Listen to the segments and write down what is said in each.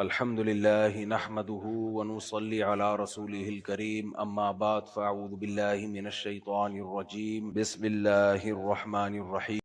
الحمد لله نحمده ونصلي على رسوله الكريم اما بعد فاعوذ بالله من الشیطان الرجیم بسم اللہ الرحمن الرحیم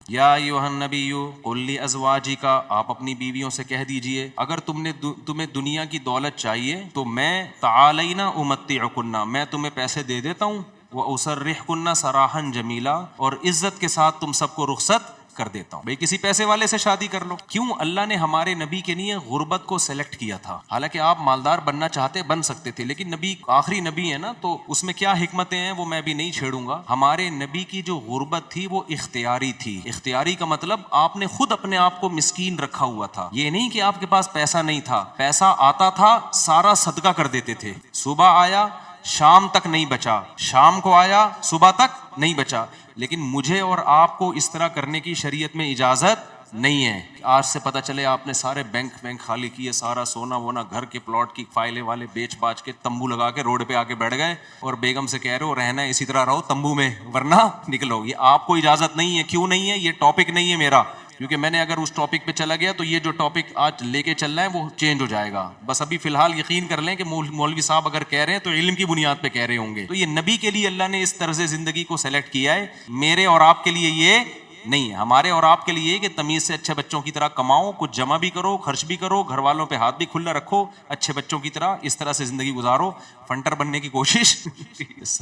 یا ایھا النبی قل لازواجک، آپ اپنی بیویوں سے کہہ دیجئے اگر تمہیں دنیا کی دولت چاہیے تو میں تعالین امتعکن، میں تمہیں پیسے دے دیتا ہوں، واسرحکن سراحا جمیلا، اور عزت کے ساتھ تم سب کو رخصت کر دیتا ہوں۔ بھئی کسی پیسے والے سے شادی کر لو۔ کیوں اللہ نے ہمارے نبی کے لیے غربت کو سلیکٹ کیا تھا؟ حالانکہ آپ مالدار بننا چاہتے بن سکتے تھے، لیکن نبی آخری نبی ہے نا، تو اس میں کیا حکمتیں ہیں وہ میں بھی نہیں چھیڑوں گا۔ ہمارے نبی کی جو غربت تھی وہ اختیاری تھی۔ اختیاری کا مطلب آپ نے خود اپنے آپ کو مسکین رکھا ہوا تھا، یہ نہیں کہ آپ کے پاس پیسہ نہیں تھا، پیسہ آتا تھا سارا صدقہ کر دیتے تھے۔ صبح آیا شام تک نہیں بچا، شام کو آیا صبح تک نہیں بچا، لیکن مجھے اور آپ کو اس طرح کرنے کی شریعت میں اجازت نہیں ہے۔ آج سے پتہ چلے آپ نے سارے بینک خالی کیے، سارا سونا وونا گھر کے پلاٹ کی فائلیں والے بیچ باچ کے تمبو لگا کے روڈ پہ آ کے بیٹھ گئے اور بیگم سے کہہ رہے ہو رہنا ہے اسی طرح رہو تمبو میں ورنہ نکلو۔ یہ آپ کو اجازت نہیں ہے۔ کیوں نہیں ہے؟ یہ ٹاپک نہیں ہے میرا، کیونکہ میں نے اگر اس ٹاپک پہ چلا گیا تو یہ جو ٹاپک آج لے کے چل رہا ہے وہ چینج ہو جائے گا۔ بس ابھی فی الحال یقین کر لیں کہ مولوی صاحب اگر کہہ رہے ہیں تو علم کی بنیاد پہ کہہ رہے ہوں گے۔ تو یہ نبی کے لیے اللہ نے اس طرز زندگی کو سلیکٹ کیا ہے، میرے اور آپ کے لیے یہ نہیں ہے۔ ہمارے اور آپ کے لیے یہ کہ تمیز سے اچھے بچوں کی طرح کماؤ، کچھ جمع بھی کرو، خرچ بھی کرو، گھر والوں پہ ہاتھ بھی کھلا رکھو، اچھے بچوں کی طرح اس طرح سے زندگی گزارو، فنٹر بننے کی کوشش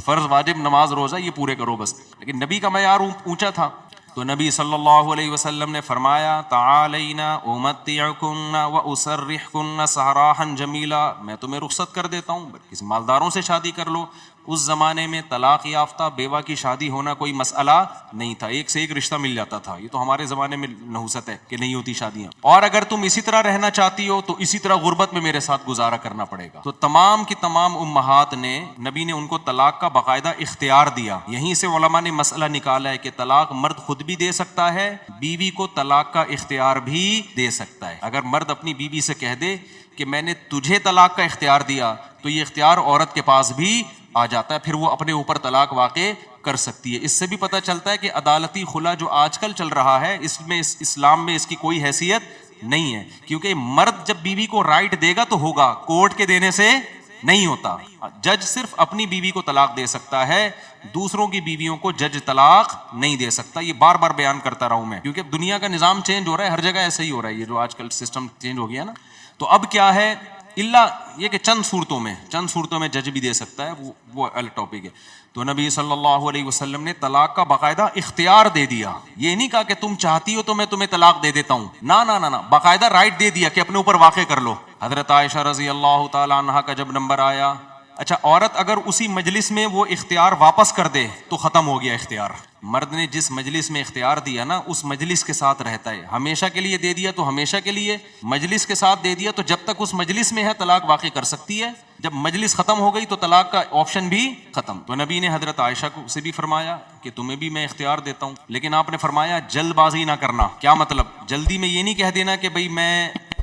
فرض واجب نماز روزہ یہ پورے کرو بس۔ لیکن نبی کا معیار اونچا تھا، تو نبی صلی اللہ علیہ وسلم نے فرمایا تعالینا امتعکن واسرحکن سراحا جمیلا، میں تمہیں رخصت کر دیتا ہوں، کسی مالداروں سے شادی کر لو۔ اس زمانے میں طلاق یافتہ بیوہ کی شادی ہونا کوئی مسئلہ نہیں تھا، ایک سے ایک رشتہ مل جاتا تھا۔ یہ تو ہمارے زمانے میں نحوست ہے کہ نہیں ہوتی شادیاں۔ اور اگر تم اسی طرح رہنا چاہتی ہو تو اسی طرح غربت میں میرے ساتھ گزارا کرنا پڑے گا۔ تو تمام کی تمام امہات نے، نبی نے ان کو طلاق کا باقاعدہ اختیار دیا۔ یہیں سے علماء نے مسئلہ نکالا ہے کہ طلاق مرد خود بھی دے سکتا ہے، بیوی کو طلاق کا اختیار بھی دے سکتا ہے۔ اگر مرد اپنی بیوی سے کہہ دے کہ میں نے تجھے طلاق کا اختیار دیا تو یہ اختیار عورت کے پاس بھی آ جاتا ہے، پھر وہ اپنے اوپر طلاق واقع کر سکتی ہے۔ اس سے بھی پتہ چلتا ہے کہ عدالتی خلا جو آج کل چل رہا ہے اس میں اسلام میں اس کی کوئی حیثیت نہیں ہے، کیونکہ مرد جب بیوی کو رائٹ دے گا تو ہوگا، کورٹ کے دینے سے نہیں ہوتا۔ جج صرف اپنی بیوی کو طلاق دے سکتا ہے، دوسروں کی بیویوں کو جج طلاق نہیں دے سکتا۔ یہ بار بار بیان کرتا رہا ہوں میں، کیونکہ دنیا کا نظام چینج ہو رہا ہے، ہر جگہ ایسے ہی ہو رہا ہے، یہ جو آج کل سسٹم چینج ہو گیا نا۔ تو اب کیا ہے، اللہ یہ کہ چند صورتوں میں جج بھی دے سکتا ہے، وہ الگ ٹاپک ہے۔ تو نبی صلی اللہ علیہ وسلم نے طلاق کا باقاعدہ اختیار دے دیا، یہ نہیں کہا کہ تم چاہتی ہو تو میں تمہیں طلاق دے دیتا ہوں، نہ، باقاعدہ رائٹ دے دیا کہ اپنے اوپر واقع کر لو۔ حضرت عائشہ رضی اللہ تعالی عنہا کا جب نمبر آیا، اچھا عورت اگر اسی مجلس میں وہ اختیار واپس کر دے تو ختم ہو گیا اختیار۔ مرد نے جس مجلس میں اختیار دیا نا اس مجلس کے ساتھ رہتا ہے، ہمیشہ کے لیے دے دیا تو ہمیشہ کے لیے، مجلس کے ساتھ دے دیا تو جب تک اس مجلس میں ہے طلاق واقع کر سکتی ہے، جب مجلس ختم ہو گئی تو طلاق کا آپشن بھی ختم۔ تو نبی نے حضرت عائشہ کو سے بھی فرمایا کہ تمہیں بھی میں اختیار دیتا ہوں، لیکن آپ نے فرمایا جلد بازی نہ کرنا۔ کیا مطلب؟ جلدی میں یہ نہیں کہہ دینا کہ بھئی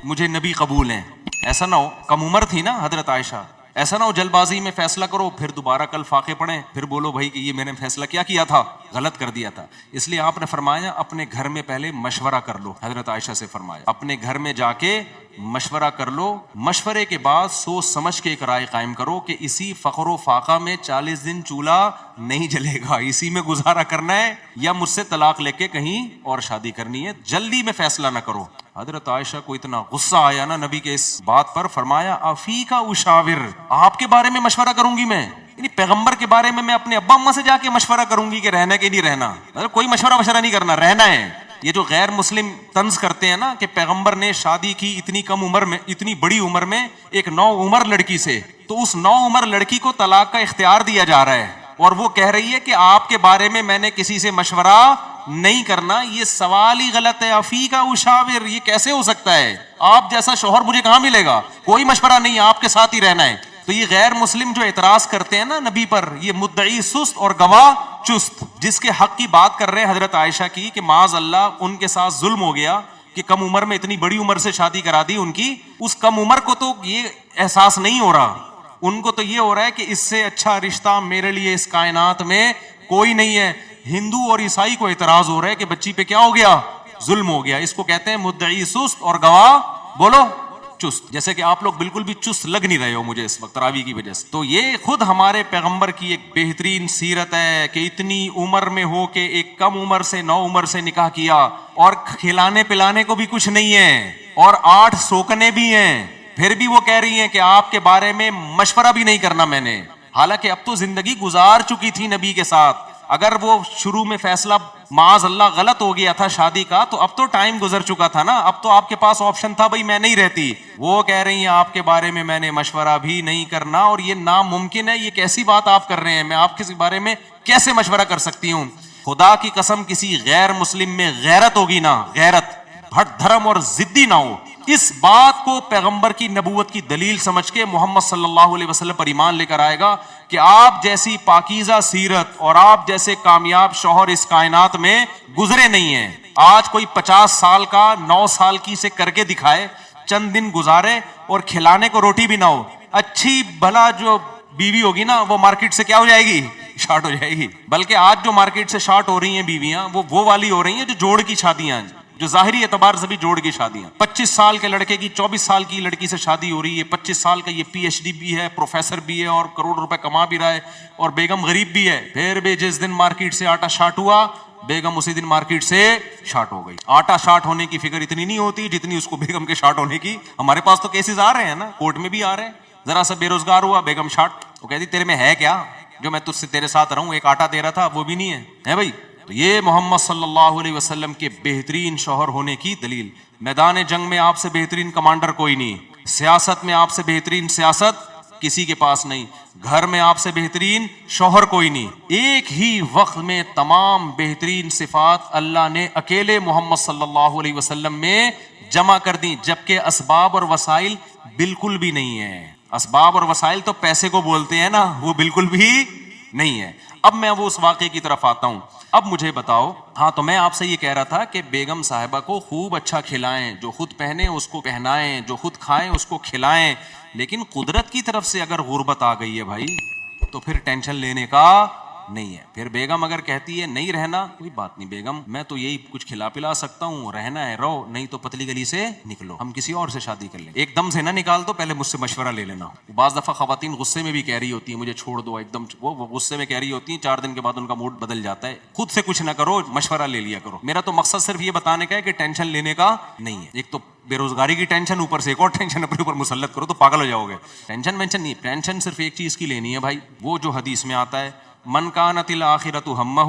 مجھے نبی قبول ہیں، ایسا نہ ہو، کم عمر تھی نا حضرت عائشہ، ایسا نہ ہو جلد بازی میں فیصلہ کرو پھر دوبارہ کل فاقے پڑیں، پھر بولو بھائی کہ یہ میں نے فیصلہ کیا تھا، غلط کر دیا تھا۔ اس لیے آپ نے فرمایا اپنے گھر میں پہلے مشورہ کر لو، حضرت عائشہ سے فرمایا اپنے گھر میں جا کے مشورہ کر لو، مشورے کے بعد سوچ سمجھ کے ایک رائے قائم کرو کہ اسی فقر و فاقہ میں 40 دن چولہا نہیں جلے گا، اسی میں گزارا کرنا ہے یا مجھ سے طلاق لے کے کہیں اور شادی کرنی ہے، جلدی میں فیصلہ نہ کرو۔ حضرت عائشہ کو اتنا غصہ آیا نا نبی کے اس بات پر، فرمایا افیکا اشاور، آپ کے بارے میں مشورہ کروں گی میں، یعنی پیغمبر کے بارے میں اپنے ابا اماں سے جا کے مشورہ کروں گی کہ رہنا کہ نہیں رہنا؟ مطلب کوئی مشورہ نہیں کرنا، رہنا ہے۔ یہ جو غیر مسلم طنز کرتے ہیں نا کہ پیغمبر نے شادی کی اتنی کم عمر میں، اتنی بڑی عمر میں ایک نو عمر لڑکی سے، تو اس نو عمر لڑکی کو طلاق کا اختیار دیا جا رہا ہے اور وہ کہہ رہی ہے کہ آپ کے بارے میں نے کسی سے مشورہ نہیں کرنا۔ یہ سوال ہی غلط ہے، افیکا اشاور، یہ کیسے ہو سکتا ہے؟ آپ جیسا شوہر مجھے کہاں ملے گا؟ کوئی مشورہ نہیں، آپ کے ساتھ ہی رہنا ہے۔ تو یہ غیر مسلم جو اعتراض کرتے ہیں نا نبی پر، یہ مدعی سست اور گواہ چست، جس کے حق کی بات کر رہے ہیں حضرت عائشہ کی کہ معاذ اللہ ان کے ساتھ ظلم ہو گیا کہ کم عمر میں اتنی بڑی عمر سے شادی کرا دی ان کی، اس کم عمر کو تو یہ احساس نہیں ہو رہا، ان کو تو یہ ہو رہا ہے کہ اس سے اچھا رشتہ میرے لیے اس کائنات میں کوئی نہیں ہے۔ ہندو اور عیسائی کو اعتراض ہو رہا ہے کہ بچی پہ کیا ہو گیا؟ ظلم ہو گیا۔ اس کو کہتے ہیں مدعی سست اور گواہ بولو چست, جیسے کہ آپ لوگ بالکل بھی چست لگ نہیں رہے ہو مجھے اس وقت تراویح کی وجہ سے. تو یہ خود ہمارے پیغمبر کی ایک بہترین سیرت ہے کہ اتنی عمر میں ہو کے ایک کم عمر سے 9 عمر سے نکاح کیا, اور کھلانے پلانے کو بھی کچھ نہیں ہے, اور 8 سوکنے بھی ہیں, پھر بھی وہ کہہ رہی ہیں کہ آپ کے بارے میں مشورہ بھی نہیں کرنا میں نے. حالانکہ اب تو زندگی گزار چکی تھی نبی کے ساتھ. اگر وہ شروع میں فیصلہ معاذ اللہ غلط ہو گیا تھا شادی کا, تو اب تو ٹائم گزر چکا تھا نا, اب تو آپ کے پاس آپشن تھا بھائی میں نہیں رہتی. وہ کہہ رہی ہیں آپ کے بارے میں نے مشورہ بھی نہیں کرنا, اور یہ ناممکن ہے. یہ کیسی بات آپ کر رہے ہیں, میں آپ کے بارے میں کیسے مشورہ کر سکتی ہوں؟ خدا کی قسم کسی غیر مسلم میں غیرت ہوگی نا, غیرت, بھٹ دھرم اور ضدی نہ ہو, اس بات کو پیغمبر کی نبوت کی دلیل سمجھ کے محمد صلی اللہ علیہ وسلم پر ایمان لے کر آئے گا کہ آپ جیسی پاکیزہ سیرت اور آپ جیسے کامیاب شوہر اس کائنات میں گزرے نہیں ہیں. آج کوئی 50 سال کا 9 سال کی سے کر کے دکھائے, چند دن گزارے اور کھلانے کو روٹی بھی نہ ہو, اچھی بھلا جو بیوی ہوگی نا وہ مارکیٹ سے کیا ہو جائے گی, شارٹ ہو جائے گی. بلکہ آج جو مارکیٹ سے شارٹ ہو رہی ہیں بیویاں, وہ والی ہو رہی ہیں جو جوڑ کی شادیاں, جو ظاہری اعتبار سے بھی جوڑ کی شادیاں. 25 سال کے لڑکے کی 24 سال کی لڑکی سے شادی ہو رہی ہے, 25 سال کا یہ PhD بھی ہے, پروفیسر بھی ہے, اور کروڑ روپے کما بھی رہا ہے, اور بیگم غریب بھی ہے. پھر بھی جس دن مارکیٹ سے آٹا شارٹ ہوا, بیگم اسی دن مارکیٹ سے شارٹ ہو گئی. آٹا شارٹ ہونے کی فکر اتنی نہیں ہوتی جتنی اس کو بیگم کے شارٹ ہونے کی. ہمارے پاس تو کیسز آ رہے ہیں نا, کورٹ میں بھی آ رہے ہیں. ذرا سا بے روزگار ہوا, بیگم شارٹ, وہ کہتی تیرے میں ہے کیا جو میں تجھ سے تیرے ساتھ رہوں, ایک آٹا دے رہا تھا وہ بھی نہیں ہے بھائی. تو یہ محمد صلی اللہ علیہ وسلم کے بہترین شوہر ہونے کی دلیل. میدان جنگ میں آپ سے بہترین کمانڈر کوئی نہیں, سیاست میں آپ سے بہترین سیاست کسی کے پاس نہیں, گھر میں آپ سے بہترین شوہر کوئی نہیں. ایک ہی وقت میں تمام بہترین صفات اللہ نے اکیلے محمد صلی اللہ علیہ وسلم میں جمع کر دی, جبکہ اسباب اور وسائل بالکل بھی نہیں ہے. اسباب اور وسائل تو پیسے کو بولتے ہیں نا, وہ بالکل بھی نہیں ہے. اب میں وہ اس واقعے کی طرف آتا ہوں. اب مجھے بتاؤ, ہاں تو میں آپ سے یہ کہہ رہا تھا کہ بیگم صاحبہ کو خوب اچھا کھلائیں, جو خود پہنے اس کو پہنائیں, جو خود کھائیں اس کو کھلائیں. لیکن قدرت کی طرف سے اگر غربت آ گئی ہے بھائی, تو پھر ٹینشن لینے کا نہیں ہے. پھر بیگم اگر کہتی ہے نہیں رہنا, کوئی بات نہیں بیگم, میں تو یہی کچھ کھلا پلا سکتا ہوں, رہنا ہے رہو, نہیں تو پتلی گلی سے نکلو, ہم کسی اور سے شادی کر لیں. ایک دم سے نہ نکال دو, پہلے مجھ سے مشورہ لے لینا. بعض دفعہ خواتین غصے میں بھی کہہ رہی ہوتی ہیں مجھے چھوڑ دو, ایک دم وہ غصے میں کہہ رہی ہوتی ہیں, 4 دن کے بعد ان کا موڈ بدل جاتا ہے. خود سے کچھ نہ کرو, مشورہ لے لیا کرو. میرا تو مقصد صرف یہ بتانے کا ہے کہ ٹینشن لینے کا نہیں ہے. ایک تو بے روزگاری کی ٹینشن, اوپر سے ایک اور ٹینشن اپنے اوپر مسلط کرو تو پاگل ہو جاؤ گے. ٹینشن نہیں, ٹینشن صرف ایک چیز کی لینی ہے بھائی, وہ جو حدیث میں آتا ہے, من کانت الآخرۃ ہمہ,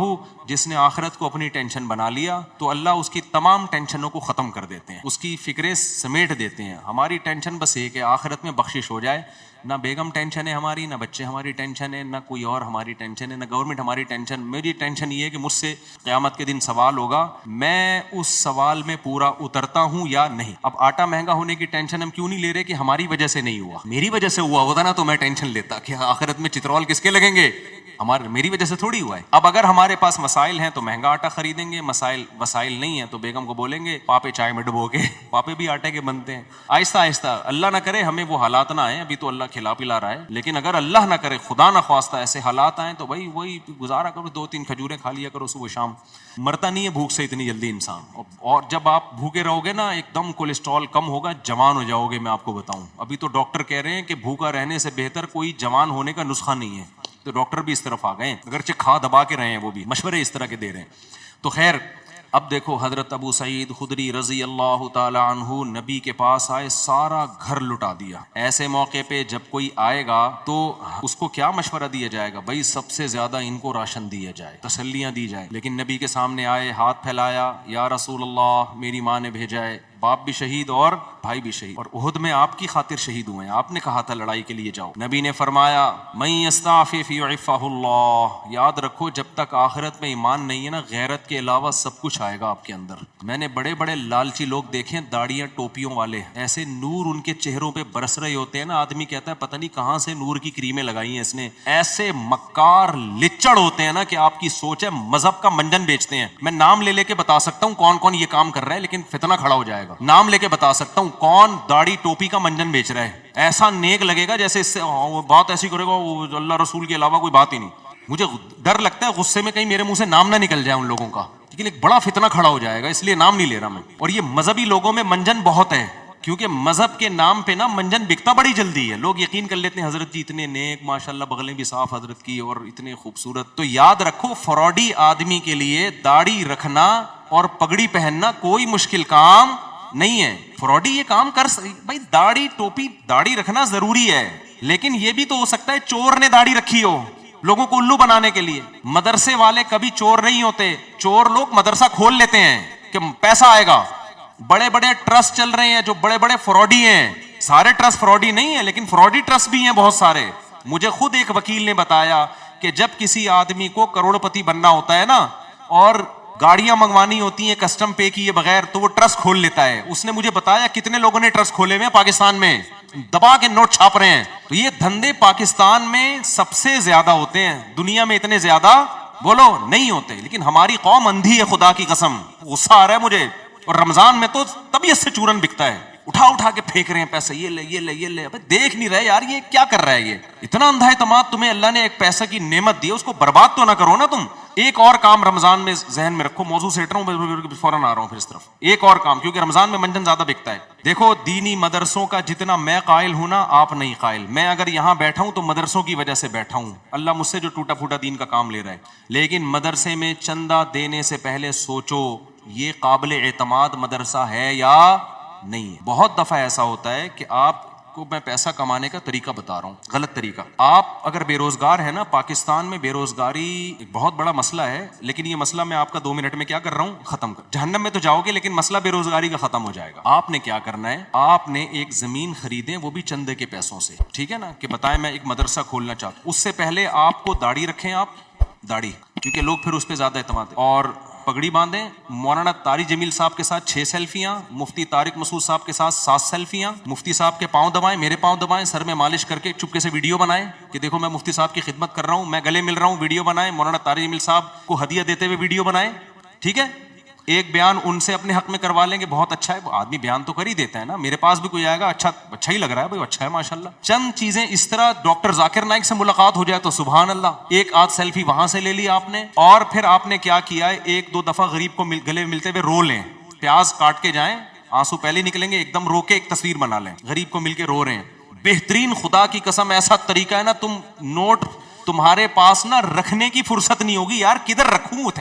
جس نے آخرت کو اپنی ٹینشن بنا لیا تو اللہ اس کی تمام ٹینشنوں کو ختم کر دیتے ہیں, اس کی فکریں سمیٹ دیتے ہیں. ہماری ٹینشن بس ایک ہے, آخرت میں بخشش ہو جائے. نہ بیگم ٹینشن ہے ہماری, نہ بچے ہماری ٹینشن ہے, نہ کوئی اور ہماری ٹینشن ہے, نہ گورنمنٹ ہماری ٹینشن. میری ٹینشن یہ ہے کہ مجھ سے قیامت کے دن سوال ہوگا, میں اس سوال میں پورا اترتا ہوں یا نہیں. اب آٹا مہنگا ہونے کی ٹینشن ہم کیوں نہیں لے رہے کہ ہماری وجہ سے نہیں ہوا, میری وجہ سے ہوا ہوتا نا تو میں ٹینشن لیتا کہ آخرت میں چترول کس کے لگیں گے, میری وجہ سے تھوڑی ہوا ہے. اب اگر ہمارے پاس مسائل ہیں تو مہنگا آٹا خریدیں گے, وسائل نہیں ہیں تو بیگم کو بولیں گے پاپے چائے میں ڈبو کے, پاپے بھی آٹے کے بنتے ہیں. آہستہ آہستہ, اللہ نہ کرے ہمیں وہ حالات نہ آئے, ابھی تو اللہ کھلا پلا رہا ہے, لیکن اگر اللہ نہ کرے خدا نہ خواستہ ایسے حالات آئیں تو بھائی وہی گزارا کرو, 2-3 کھجوریں کھا لیا کرو صبح شام. مرتا نہیں ہے بھوک سے اتنی جلدی انسان, اور جب آپ بھوکے رہو گے نا ایک دم کولیسٹرول کم ہوگا, جوان ہو جاؤ گے. میں آپ کو بتاؤں, ابھی تو ڈاکٹر کہہ رہے ہیں کہ بھوکا رہنے سے بہتر کوئی جوان ہونے کا نسخہ نہیں ہے, تو ڈاکٹر بھی اس طرف آ گئے ہیں, اگرچہ کھا دبا کے رہے ہیں, وہ بھی مشورے اس طرح کے دے رہے ہیں. تو خیر, اب دیکھو حضرت ابو سعید خدری رضی اللہ تعالی عنہ نبی کے پاس آئے, سارا گھر لٹا دیا. ایسے موقع پہ جب کوئی آئے گا تو اس کو کیا مشورہ دیا جائے گا, بھائی سب سے زیادہ ان کو راشن دیا جائے, تسلیاں دی جائے. لیکن نبی کے سامنے آئے, ہاتھ پھیلایا, یا رسول اللہ میری ماں نے بھیجا ہے, باپ بھی شہید اور بھائی بھی شہید, اور احد میں آپ کی خاطر شہید ہوئے ہیں, آپ نے کہا تھا لڑائی کے لیے جاؤ. نبی نے فرمایا من یستعفف یعفہ اللہ, یاد رکھو جب تک آخرت میں ایمان نہیں ہے نا, غیرت کے علاوہ سب کچھ آئے گا آپ کے اندر. میں نے بڑے بڑے لالچی لوگ دیکھے, داڑیاں ٹوپیوں والے, ایسے نور ان کے چہروں پہ برس رہے ہوتے ہیں نا, آدمی کہتا ہے پتہ نہیں کہاں سے نور کی کریمیں لگائی ہیں اس نے. ایسے مکار لچڑ ہوتے ہیں نا کہ آپ کی سوچ ہے مذہب کا منجن بیچتے ہیں. میں نام لے لے کے بتا سکتا ہوں کون کون یہ کام کر رہا ہے, لیکن فتنہ کھڑا ہو جائے گا. نام لے کے بتا سکتا ہوں کون داڑھی ٹوپی کا منجن بیچ رہا ہے, ایسا نیک لگے گا جیسے اس سے بات ایسی کرے گا اللہ رسول کے علاوہ کوئی بات ہی نہیں. مجھے ڈر لگتا ہے غصے میں کہیں میرے منہ سے نام نہ نکل جائے ان لوگوں کا, لیکن ایک بڑا فتنہ کھڑا ہو جائے گا, اس لیے نام نہیں لے رہا میں. اور یہ مذہبی لوگوں میں منجن بہت ہے, کیونکہ مذہب کے نام پہ نا منجن بکتا بڑی جلدی ہے. لوگ یقین کر لیتے ہیں حضرت جی اتنے نیک ماشاءاللہ بغلیں بھی صاف حضرت کی اور اتنے خوبصورت. تو یاد رکھو فراڈی آدمی کے لیے داڑھی رکھنا اور پگڑی پہننا کوئی مشکل کام نہیں ہے. فراڈی یہ کام کر بھائی داڑھی ٹوپی داڑھی رکھنا ضروری ہے, لیکن یہ بھی تو ہو سکتا ہے چور نے داڑھی رکھی ہو لوگوں کو الو بنانے کے لیے. مدرسے والے کبھی چور نہیں ہوتے, چور لوگ مدرسہ کھول لیتے ہیں کہ پیسہ آئے گا. بڑے بڑے ٹرسٹ چل رہے ہیں جو بڑے بڑے فراڈی ہیں, سارے ٹرسٹ فراڈی نہیں ہیں لیکن فراڈی ٹرسٹ بھی ہیں بہت سارے. مجھے خود ایک وکیل نے بتایا کہ جب کسی آدمی کو کروڑ پتی بننا ہوتا ہے نا اور گاڑیاں منگوانی ہوتی ہیں کسٹم پے کیے بغیر, تو وہ ٹرسٹ کھول لیتا ہے. اس نے مجھے بتایا کتنے لوگوں نے ٹرسٹ کھولے ہوئے ہیں پاکستان میں, دبا کے نوٹ چھاپ رہے ہیں. تو یہ دھندے پاکستان میں سب سے زیادہ ہوتے ہیں, دنیا میں اتنے زیادہ بولو نہیں ہوتے. لیکن ہماری قوم اندھی ہے, خدا کی قسم غصہ آ رہا ہے مجھے. اور رمضان میں تو طبیعت سے چورن بکتا ہے, اٹھا اٹھا کے پھینک رہے ہیں پیسے, یہ لے یہ لے یہ لے. دیکھ نہیں رہے یار یہ کیا کر رہا ہے, یہ اتنا اندھا اعتماد. تمہیں اللہ نے ایک پیسہ کی نعمت دی ہے, اس کو برباد تو نہ کرو نا تم. ایک اور کام رمضان میں ذہن میں رکھو, موضوع سیٹ رہا ہوں فوراً آ رہا ہوں پھر اس طرف. ایک اور کام, کیونکہ رمضان میں منجن زیادہ بکتا ہے. دیکھو دینی مدرسوں کا جتنا میں قائل ہوں نا آپ نہیں قائل. میں اگر یہاں بیٹھا ہوں تو مدرسوں کی وجہ سے بیٹھا ہوں, اللہ مجھ سے جو ٹوٹا پھوٹا دین کا کام لے رہا ہے. لیکن مدرسے میں چندہ دینے سے پہلے سوچو یہ قابل اعتماد مدرسہ ہے یا نہیں ہے. بہت دفعہ ایسا ہوتا ہے کہ آپ کو میں پیسہ کمانے کا طریقہ بتا رہا ہوں, غلط طریقہ. آپ اگر بے روزگار ہے نا, پاکستان میں بے روزگاری ایک بہت بڑا مسئلہ ہے, لیکن یہ مسئلہ میں آپ کا 2 منٹ میں کیا کر رہا ہوں ختم کر. جہنم میں تو جاؤ گے لیکن مسئلہ بے روزگاری کا ختم ہو جائے گا. آپ نے کیا کرنا ہے, آپ نے ایک زمین خریدیں, وہ بھی چندے کے پیسوں سے, ٹھیک ہے نا, کہ بتائیں میں ایک مدرسہ کھولنا چاہتا ہوں. اس سے پہلے آپ کو داڑھی رکھیں, آپ داڑھی, کیونکہ لوگ پھر اس پہ زیادہ اعتماد ہے, اور پگڑی باندھیں. مولانا طارق جمیل صاحب کے ساتھ 6 سیلفیاں, مفتی طارق مسعود صاحب کے ساتھ 7 سیلفیاں. مفتی صاحب کے پاؤں دبائیں, میرے پاؤں دبائیں, سر میں مالش کر کے چپکے سے ویڈیو بنائیں کہ دیکھو میں مفتی صاحب کی خدمت کر رہا ہوں, میں گلے مل رہا ہوں, ویڈیو بنائیں. مولانا طارق جمیل صاحب کو ہدیہ دیتے ہوئے ویڈیو بنائیں, ٹھیک ہے. ایک بیان ان سے اپنے حق میں کروا لیں گے, بہت اچھا ہے. آدمی بیان تو کر ہی دیتا ہے نا, میرے پاس بھی کوئی آئے گا اچھا ہی لگ رہا ہے بھائی, اچھا ہے ماشاءاللہ. چند چیزیں اس طرح, ڈاکٹر ذاکر نائک سے ملاقات ہو جائے تو سبحان اللہ, ایک آدھ سیلفی وہاں سے لے لی آپ نے. اور پھر آپ نے کیا کیا ہے, 1-2 دفعہ غریب کو گلے ملتے ہوئے رو لیں, پیاز کاٹ کے جائیں, آنسو پہلے نکلیں گے, ایک دم رو کے ایک تصویر بنا لیں, غریب کو مل کے رو رہے ہیں. بہترین, خدا کی قسم ایسا طریقہ ہے نا, تم نوٹ تمہارے پاس نا رکھنے کی فرصت نہیں ہوگی یار, کدھر رکھوں,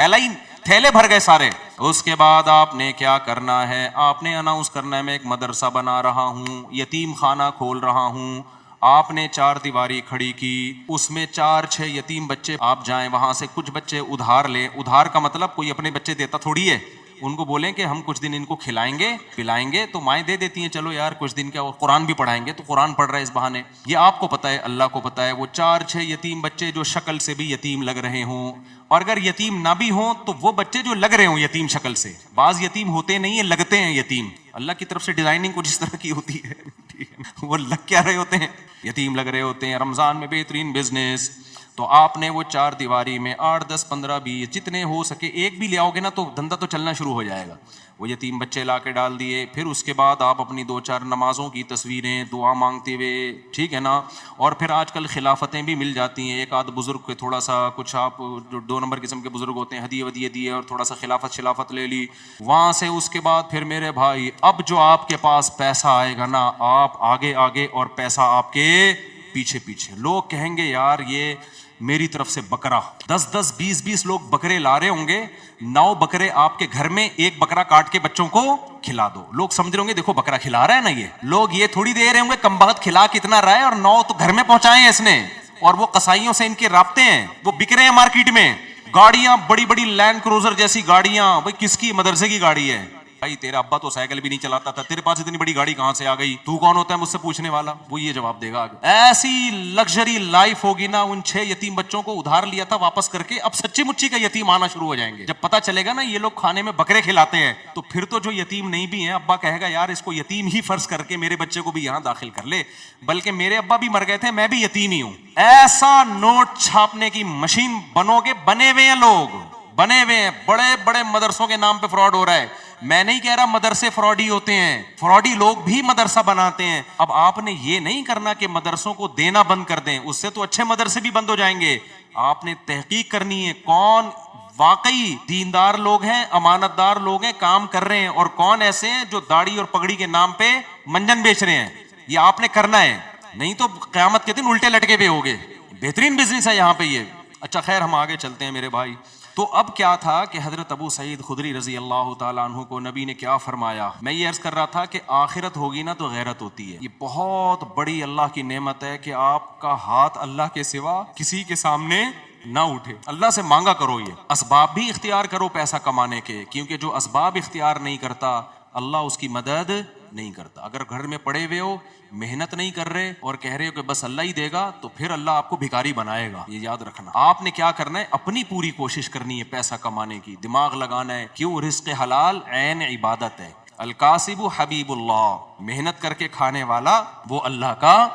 تھیلے بھر گئے سارے. اس کے بعد آپ نے کیا کرنا ہے, آپ نے اناؤنس کرنا ہے میں ایک مدرسہ بنا رہا ہوں, یتیم خانہ کھول رہا ہوں. آپ نے 4 دیواری کھڑی کی, اس میں 4-6 یتیم بچے, آپ جائیں وہاں سے کچھ بچے ادھار لیں. ادھار کا مطلب کوئی اپنے بچے دیتا تھوڑی ہے, ان کو بولیں کہ ہم کچھ دن ان کو کھلائیں گے پلائیں گے, تو مائیں دے دیتی ہیں چلو یار کچھ دن کیا, قرآن بھی پڑھائیں گے, تو قرآن پڑھ رہا ہے اس بہانے. یہ آپ کو پتہ ہے, اللہ کو پتہ ہے. وہ 4-6 یتیم بچے جو شکل سے بھی یتیم لگ رہے ہوں, اور اگر یتیم نہ بھی ہوں تو وہ بچے جو لگ رہے ہوں یتیم شکل سے, بعض یتیم ہوتے نہیں ہیں, لگتے ہیں یتیم, اللہ کی طرف سے ڈیزائننگ کچھ اس طرح کی ہوتی ہے, وہ لگ کیا رہے ہوتے ہیں, یتیم لگ رہے ہوتے ہیں. رمضان میں بہترین بزنس. تو آپ نے وہ 4 دیواری میں 8, 10, 15, 20 جتنے ہو سکے, ایک بھی لے آؤ گے نا تو دھندا تو چلنا شروع ہو جائے گا. وہ یتیم بچے لا کے ڈال دیے. پھر اس کے بعد آپ اپنی 2-4 نمازوں کی تصویریں دعا مانگتے ہوئے, ٹھیک ہے نا. اور پھر آج کل خلافتیں بھی مل جاتی ہیں, ایک آدھ بزرگ کے تھوڑا سا کچھ, آپ جو 2 نمبر قسم کے بزرگ ہوتے ہیں, ہدیے ودیے دیے اور تھوڑا سا خلافت لے لی وہاں سے. اس کے بعد پھر میرے بھائی, اب جو آپ کے پاس پیسہ آئے گا نا, آپ آگے آگے اور پیسہ آپ کے پیچھے پیچھے. لوگ کہیں گے یار یہ میری طرف سے بکرا, 10-10, 20-20 لوگ بکرے لا رہے ہوں گے, 9 بکرے آپ کے گھر میں, 1 بکرا کاٹ کے بچوں کو کھلا دو. لوگ سمجھ رہے ہوں گے دیکھو بکرا کھلا رہا ہے نا, یہ لوگ یہ تھوڑی دے رہے ہوں گے کم بخت کھلا کتنا رہا ہے, اور 9 تو گھر میں پہنچائے ہیں اس نے. اور وہ قصائیوں سے ان کے رابطے ہیں, وہ بک رہے ہیں مارکیٹ میں. گاڑیاں بڑی بڑی لینڈ کروزر جیسی گاڑیاں, بھائی کس کی, مدرسے کی گاڑی ہے. بھائی تیرا ابا تو سائیکل بھی نہیں چلاتا تھا, تیرے پاس اتنی بڑی گاڑی کہاں سے آ گئی, تو کون ہوتا ہے مجھ سے پوچھنے والا. وہ یہ جواب دے گا. ایسی لگژری لائف ہوگی نا, ان 6 یتیم بچوں کو ادھار لیا تھا واپس کر کے, اب سچی مچی کا یتیم آنا شروع ہو جائیں گے. جب پتا چلے گا نا یہ لوگ کھانے میں بکرے کھلاتے ہیں, تو پھر تو جو یتیم نہیں بھی ہیں, ابا کہے گا یار اس کو یتیم ہی فرض کر کے میرے بچے کو بھی یہاں داخل کر لے, بلکہ میرے ابا بھی مر گئے تھے, میں بھی یتیم ہی ہوں. ایسا نوٹ چھاپنے کی مشین بنو گے, بنے ہوئے ہیں لوگ, بنے ہوئے ہیں. بڑے بڑے مدرسوں کے نام پہ فراڈ ہو رہا ہے. میں نہیں کہہ رہا مدرسے فراڈی ہوتے ہیں, فراڈی لوگ بھی مدرسہ بناتے ہیں. اب آپ نے یہ نہیں کرنا کہ مدرسوں کو دینا بند کر دیں, اس سے تو اچھے مدرسے بھی بند ہو جائیں گے. آپ نے تحقیق کرنی ہے کون واقعی دیندار لوگ ہیں, امانت دار لوگ ہیں, کام کر رہے ہیں, اور کون ایسے ہیں جو داڑھی اور پگڑی کے نام پہ منجن بیچ رہے ہیں. یہ آپ نے کرنا ہے, نہیں تو قیامت کے دن الٹے لٹکے پہ ہوگے. بہترین بزنس ہے یہاں پہ یہ. اچھا خیر, ہم آگے چلتے ہیں میرے بھائی. تو اب کیا تھا کہ حضرت ابو سعید خدری رضی اللہ تعالیٰ عنہ کو نبی نے کیا فرمایا. میں یہ عرض کر رہا تھا کہ آخرت ہوگی نا تو غیرت ہوتی ہے. یہ بہت بڑی اللہ کی نعمت ہے کہ آپ کا ہاتھ اللہ کے سوا کسی کے سامنے نہ اٹھے. اللہ سے مانگا کرو, یہ اسباب بھی اختیار کرو پیسہ کمانے کے, کیونکہ جو اسباب اختیار نہیں کرتا اللہ اس کی مدد نہیں کرتا. اگر گھر میں پڑے ہوئے ہو, محنت نہیں کر رہے اور کہہ رہے ہو کہ بس اللہ ہی دے گا, تو پھر اللہ آپ کو بھکاری بنائے گا. یہ یاد رکھنا. آپ نے کیا کرنا ہے, اپنی پوری کوشش کرنی ہے پیسہ کمانے کی, دماغ لگانا ہے. کیوں؟ رزق حلال عین عبادت ہے. الکاسب حبیب اللہ, محنت کر کے کھانے والا وہ اللہ کا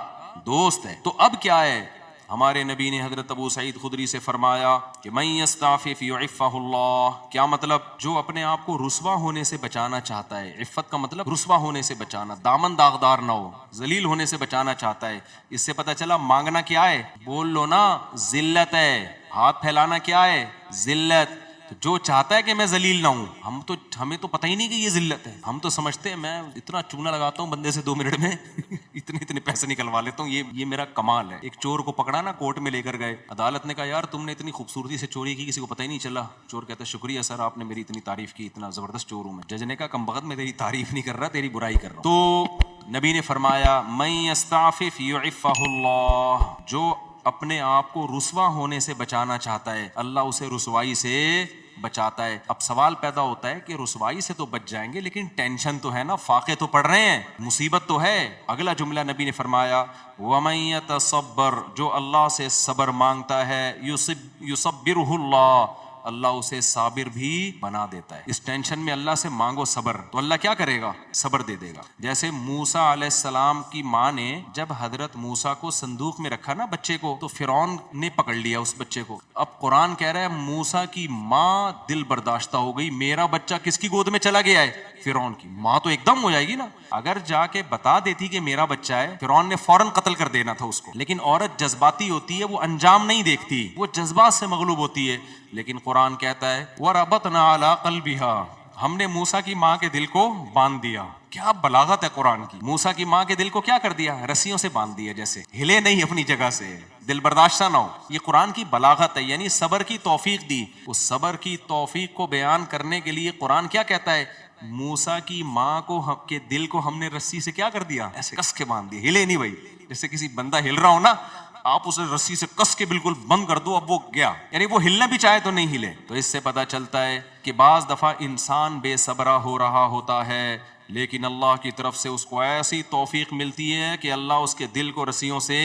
دوست ہے. تو اب کیا ہے, ہمارے نبی نے حضرت ابو سعید خدری سے فرمایا کہ من یستعفف یعفہ اللہ. کیا مطلب؟ جو اپنے آپ کو رسوا ہونے سے بچانا چاہتا ہے. عفت کا مطلب رسوا ہونے سے بچانا, دامن داغدار نہ ہو, ذلیل ہونے سے بچانا چاہتا ہے. اس سے پتہ چلا مانگنا کیا ہے, بول لو نا, ذلت ہے. ہاتھ پھیلانا کیا ہے, ذلت. تو جو چاہتا ہے کہ میں ذلیل نہ ہوں, ہمیں تو پتہ ہی نہیں کہ یہ ذلت ہے. ہم تو سمجھتے ہیں میں اتنا چونا لگاتا ہوں بندے سے 2 منٹ میں اتنے پیسے نکلوا لیتا ہوں, یہ میرا کمال ہے. ایک چور کو پکڑا نا, کورٹ میں لے کر گئے, عدالت نے کہا یار تم نے اتنی خوبصورتی سے چوری کی, کسی کو پتہ ہی نہیں چلا. چور کہتا ہے شکریہ سر, آپ نے میری اتنی تعریف کی, اتنا زبردست چور ہوں میں. جج نے کہا کم بخت, میں تیری تعریف نہیں کر رہا, تیری برائی کر رہا ہوں. تو نبی نے فرمایا من یستعفف یعفہ اللہ, جو اپنے آپ کو رسوا ہونے سے بچانا چاہتا ہے اللہ اسے رسوائی سے بچاتا ہے. اب سوال پیدا ہوتا ہے کہ رسوائی سے تو بچ جائیں گے, لیکن ٹینشن تو ہے نا, فاقے تو پڑ رہے ہیں, مصیبت تو ہے. اگلا جملہ نبی نے فرمایا وَمَن يَتَصَبَّرْ, جو اللہ سے صبر مانگتا ہے, يُصَبِّرْهُ اللَّهُ, اللہ اسے صابر بھی بنا دیتا ہے. اس ٹینشن میں اللہ سے مانگو صبر, تو اللہ کیا کرے گا, صبر دے دے گا. جیسے موسیٰ علیہ السلام کی ماں نے جب حضرت موسیٰ کو صندوق میں رکھا نا بچے کو, تو فرعون نے پکڑ لیا اس بچے کو. اب قرآن کہہ رہا ہے موسیٰ کی ماں دل برداشتہ ہو گئی, میرا بچہ کس کی گود میں چلا گیا ہے, فرعون کی. ماں تو ایک دم ہو جائے گی نا. اگر جا کے بتا دیتی کہ میرا بچہ ہے, فرعون نے فوراً قتل کر دینا تھا اس کو. لیکن عورت جذباتی ہوتی ہے, وہ انجام نہیں دیکھتی, وہ جذبات سے مغلوب ہوتی ہے. لیکن قرآن کہتا ہے وَرَبَطْنَا عَلَىٰ قَلْبِهَا, ہم نے موسیٰ کی ماں کے دل کو باندھ دیا. کیا بلاغت ہے قرآن کی. موسیٰ کی ماں کے دل کو کیا کر دیا, رسیوں سے باندھ دیا, جیسے ہلے نہیں اپنی جگہ سے, دل برداشتہ نہ ہو. یہ قرآن کی بلاغت ہے, یعنی صبر کی توفیق دی. اس صبر کی توفیق کو بیان کرنے کے لیے قرآن کیا کہتا ہے, موسیٰ کی ماں کو کے دل کو ہم نے رسی سے کیا کر دیا, ایسے کس کے باندھ دیا, ہلے نہیں بھائی. جیسے کسی بندہ ہل رہا ہو نا, آپ اسے رسی سے کس کے بالکل بند کر دو, اب وہ گیا, یعنی وہ ہلنا بھی چاہے تو نہیں ہلے. تو اس سے پتہ چلتا ہے کہ بعض دفعہ انسان بے صبرا ہو رہا ہوتا ہے, لیکن اللہ کی طرف سے اس کو ایسی توفیق ملتی ہے کہ اللہ اس کے دل کو رسیوں سے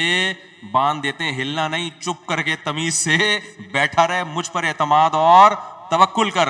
باندھ دیتے ہیں. ہلنا نہیں, چپ کر کے تمیز سے بیٹھا رہے, مجھ پر اعتماد اور توکل کر.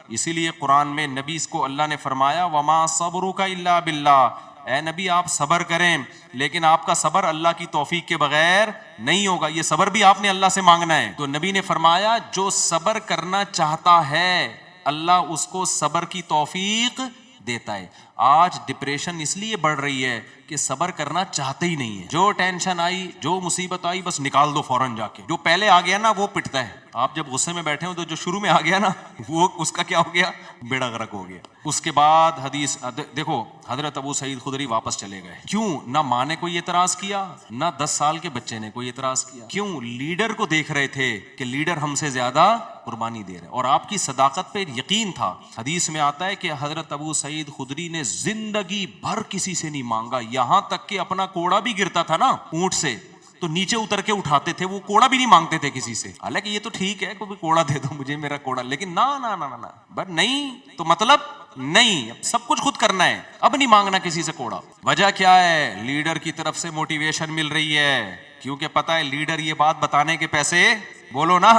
اسی لیے قرآن میں نبی کو اللہ نے فرمایا وما صبرک الا باللہ, اے نبی آپ صبر کریں, لیکن آپ کا صبر اللہ کی توفیق کے بغیر نہیں ہوگا. یہ صبر بھی آپ نے اللہ سے مانگنا ہے. تو نبی نے فرمایا جو صبر کرنا چاہتا ہے اللہ اس کو صبر کی توفیق دیتا ہے. آج ڈپریشن اس لیے بڑھ رہی ہے کہ صبر کرنا چاہتے ہی نہیں ہے. جو ٹینشن آئی, جو مصیبت آئی, بس نکال دو فوراً جا کے. جو پہلے آ گیا نا وہ پٹتا ہے. آپ جب غصے میں بیٹھے ہو تو جو شروع میں آ گیا نا وہ اس کا کیا ہو گیا, بیڑا غرق ہو گیا. اس کے بعد حدیث دیکھو, حضرت ابو سعید خدری واپس چلے گئے. کیوں؟ نہ ماں نے کوئی اعتراض کیا, نہ 10 سال کے بچے نے کوئی اعتراض کیا. کیوں؟ لیڈر کو دیکھ رہے تھے کہ لیڈر ہم سے زیادہ قربانی دے رہے, اور آپ کی صداقت پہ یقین تھا. حدیث میں آتا ہے کہ حضرت ابو سعید خدری نے زندگی بھر کسی سے نہیں مانگا, یہاں تک کہ اپنا کوڑا بھی گرتا تھا نا اونٹ سے تو نیچے اتر کے اٹھاتے تھے, وہ کوڑا بھی نہیں مانگتے تھے کسی سے. حالانکہ یہ تو ٹھیک ہے کوئی کوڑا دے دو مجھے, میرا کوڑا, لیکن نہ بٹ نہیں, تو مطلب نہیں, اب سب کچھ خود کرنا ہے, اب نہیں مانگنا کسی سے کوڑا. وجہ کیا ہے, لیڈر کی طرف سے موٹیویشن مل رہی ہے, کیونکہ پتا ہے لیڈر یہ بات بتانے کے پیسے بولو نا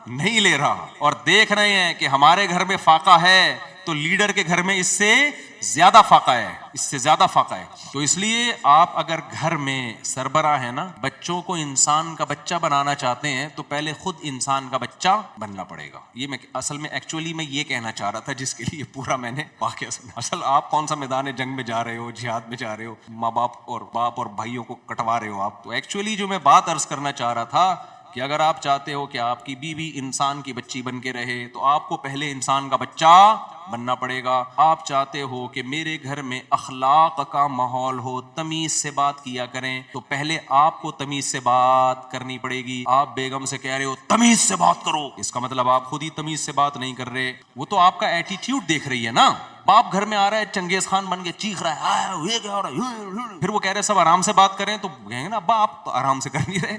نہیں لے رہا, اور دیکھ رہے ہیں کہ ہمارے گھر میں فاقہ ہے تو لیڈر کے گھر میں اس سے زیادہ فاقہ ہے, اس سے زیادہ فاقہ ہے. تو اس لیے آپ اگر گھر میں سربراہ ہیں نا, بچوں کو انسان کا بچہ بنانا چاہتے ہیں تو پہلے خود انسان کا بچہ بننا پڑے گا. یہ میں اصل میں ایکچولی میں یہ کہنا چاہ رہا تھا, جس کے لیے پورا میں نے واقعہ سنا. اصل آپ کون سا میدان جنگ میں جا رہے ہو, جہاد میں جا رہے ہو, ماں باپ اور بھائیوں کو کٹوا رہے ہو آپ. تو ایکچولی جو میں بات عرض کرنا چاہ رہا تھا کہ اگر آپ چاہتے ہو کہ آپ کی بیوی انسان کی بچی بن کے رہے تو آپ کو پہلے انسان کا بچہ بننا پڑے گا. آپ چاہتے ہو کہ میرے گھر میں اخلاق کا ماحول ہو, تمیز سے بات کیا کریں, تو پہلے آپ کو تمیز سے بات کرنی پڑے گی. آپ بیگم سے کہہ رہے ہو تمیز سے بات کرو, اس کا مطلب آپ خود ہی تمیز سے بات نہیں کر رہے. وہ تو آپ کا ایٹیٹیوڈ دیکھ رہی ہے نا. باپ گھر میں آ رہا ہے چنگیز خان بن کے چیخ رہا ہے, یہ کیا ہو رہا ہے, پھر وہ کہہ رہے سب آرام سے بات کریں, تو کہیں گے نا ابا آپ تو آرام سے کر نہیں رہے.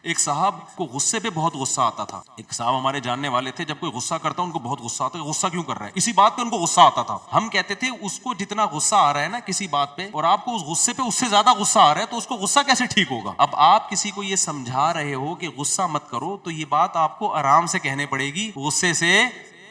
ایک صاحب کو غصے پہ بہت غصہ آتا تھا. ایک صاحب ہمارے جاننے والے تھے, جب کوئی غصہ کرتا ان کو بہت غصہ آتا ہے. غصہ کیوں کر رہا ہے, اسی بات پہ ان کو غصہ آتا تھا. ہم کہتے تھے اس کو جتنا غصہ آ رہا ہے نا کسی بات پہ, اور آپ کو اس غصے پہ اس سے زیادہ غصہ آ رہا ہے, تو اس کو غصہ کیسے ٹھیک ہوگا. اب آپ کسی کو یہ سمجھا رہے ہو کہ غصہ مت کرو, تو یہ بات آپ کو آرام سے کہنے پڑے گی, غصے سے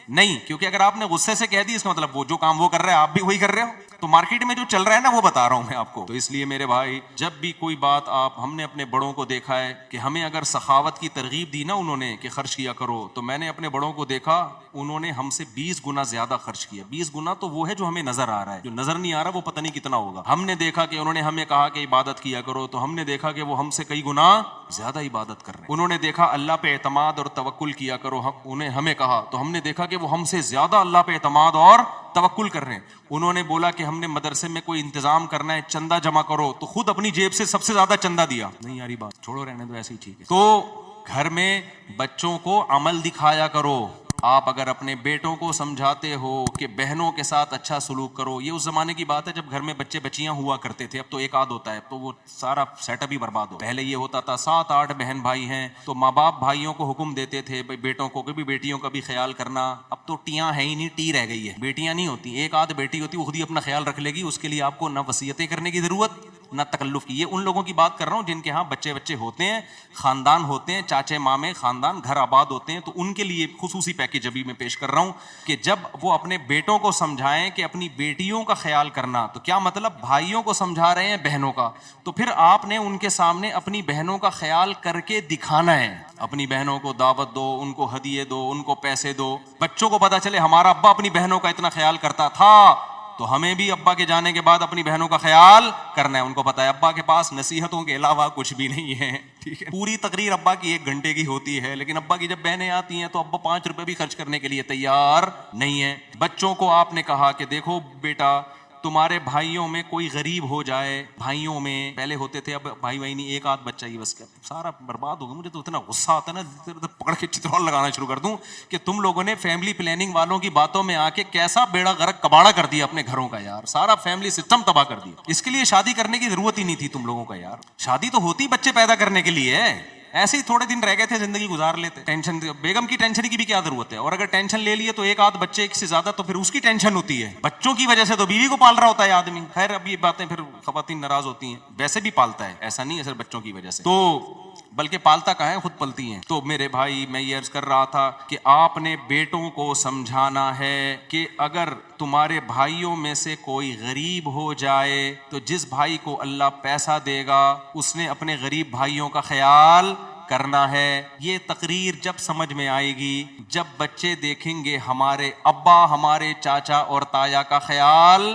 نہیں. کیونکہ اگر آپ نے غصے سے کہہ دی, اس کا مطلب وہ جو کام وہ کر رہے ہیں آپ بھی وہی کر رہے ہو. تو مارکیٹ میں جو چل رہا ہے نا وہ بتا رہا ہوں میں آپ کو. تو اس لیے میرے بھائی, جب بھی کوئی بات ہم نے اپنے بڑوں کو دیکھا ہے کہ ہمیں اگر سخاوت کی ترغیب دی نا انہوں نے کہ خرچ کیا کرو, تو میں نے اپنے بڑوں کو دیکھا انہوں نے ہم سے 20 گنا زیادہ خرچ کیا. 20 گنا تو وہ ہے جو ہمیں نظر آ رہا ہے, جو نظر نہیں آ رہا وہ پتہ نہیں کتنا ہوگا. ہم نے دیکھا کہ انہوں نے ہمیں کہا کہ عبادت کیا کرو, تو ہم نے دیکھا کہ وہ ہم سے کئی گنا زیادہ عبادت کر رہے ہیں. انہوں نے دیکھا اللہ پہ اعتماد اور توکل کیا کرو, انہیں ہمیں کہا, تو ہم نے دیکھا کہ وہ ہم سے زیادہ اللہ پہ اعتماد اور توکل کر رہے ہیں. انہوں نے بولا کہ ہم نے مدرسے میں کوئی انتظام کرنا ہے, چندہ جمع کرو, تو خود اپنی جیب سے سب سے زیادہ چندہ دیا. نہیں یاری بات چھوڑو, رہنے دو, ایسے ہی ٹھیک ہے. تو گھر میں بچوں کو عمل دکھایا کرو. آپ اگر اپنے بیٹوں کو سمجھاتے ہو کہ بہنوں کے ساتھ اچھا سلوک کرو, یہ اس زمانے کی بات ہے جب گھر میں بچے بچیاں ہوا کرتے تھے. اب تو ایک آدھ ہوتا ہے, تو وہ سارا سیٹ اپ ہی برباد ہو. پہلے یہ ہوتا تھا 7-8 بہن بھائی ہیں, تو ماں باپ بھائیوں کو حکم دیتے تھے بیٹوں کو بھی بیٹیوں کا بھی خیال کرنا. اب تو ٹیاں ہے ہی نہیں, ٹی رہ گئی ہے, بیٹیاں نہیں ہوتی. ایک آدھ بیٹی ہوتی, وہ خود ہی اپنا خیال رکھ لے گی, اس کے لیے آپ کو نہ وصیتیں کرنے کی ضرورت نہ تکلف کی. یہ ان لوگوں کی بات کر رہا ہوں جن کے ہاں بچے ہوتے ہیں, خاندان ہوتے ہیں, چاچے مامے خاندان گھر آباد ہوتے ہیں. تو ان کے لیے خصوصی پیکیج ابھی میں پیش کر رہا ہوں کہ جب وہ اپنے بیٹوں کو سمجھائیں کہ اپنی بیٹیوں کا خیال کرنا, تو کیا مطلب بھائیوں کو سمجھا رہے ہیں بہنوں کا, تو پھر آپ نے ان کے سامنے اپنی بہنوں کا خیال کر کے دکھانا ہے. اپنی بہنوں کو دعوت دو, ان کو ہدیے دو, ان کو پیسے دو. بچوں کو پتا چلے ہمارا ابا اپنی بہنوں کا اتنا خیال کرتا تھا, تو ہمیں بھی ابا کے جانے کے بعد اپنی بہنوں کا خیال کرنا ہے. ان کو پتا ہے ابا کے پاس نصیحتوں کے علاوہ کچھ بھی نہیں ہے, ٹھیک ہے. پوری تقریر ابا کی 1 گھنٹے کی ہوتی ہے, لیکن ابا کی جب بہنیں آتی ہیں تو ابا 5 روپے بھی خرچ کرنے کے لیے تیار نہیں ہے. بچوں کو آپ نے کہا کہ دیکھو بیٹا, تمہارے بھائیوں میں کوئی غریب ہو جائے, بھائیوں میں پہلے ہوتے تھے, اب بھائی نہیں, ایک آدھ بچہ ہی بس, سارا برباد ہو گیا. مجھے تو اتنا غصہ آتا ہے نا, پکڑ کے چترول لگانا شروع کر دوں کہ تم لوگوں نے فیملی پلاننگ والوں کی باتوں میں آ کے کیسا بیڑا غرق کباڑا کر دیا اپنے گھروں کا یار. سارا فیملی سسٹم تباہ کر دیا. اس کے لیے شادی کرنے کی ضرورت ہی نہیں تھی تم لوگوں کا یار. شادی تو ہوتی بچے پیدا کرنے کے لیے ہے, ایسے ہی تھوڑے دن رہ گئے تھے, زندگی گزار لیتے. ٹینشن, بیگم کی ٹینشن کی بھی کیا ضرورت ہے, اور اگر ٹینشن لے لیے تو ایک آدھ بچے سے زیادہ تو پھر اس کی ٹینشن ہوتی ہے. بچوں کی وجہ سے تو بیوی کو پال رہا ہوتا ہے آدمی. خیر اب یہ باتیں پھر خواتین ناراض ہوتی ہیں, ویسے بھی پالتا ہے, ایسا نہیں ہے صرف بچوں کی وجہ سے, تو بلکہ پالتا کہاں ہے, خود پلتی ہیں. تو میرے بھائی, میں یہ عرض کر رہا تھا کہ آپ نے بیٹوں کو سمجھانا ہے کہ اگر تمہارے بھائیوں میں سے کوئی غریب ہو جائے, تو جس بھائی کو اللہ پیسہ دے گا اس نے اپنے غریب بھائیوں کا خیال کرنا ہے. یہ تقریر جب سمجھ میں آئے گی جب بچے دیکھیں گے ہمارے ابا ہمارے چاچا اور تایا کا خیال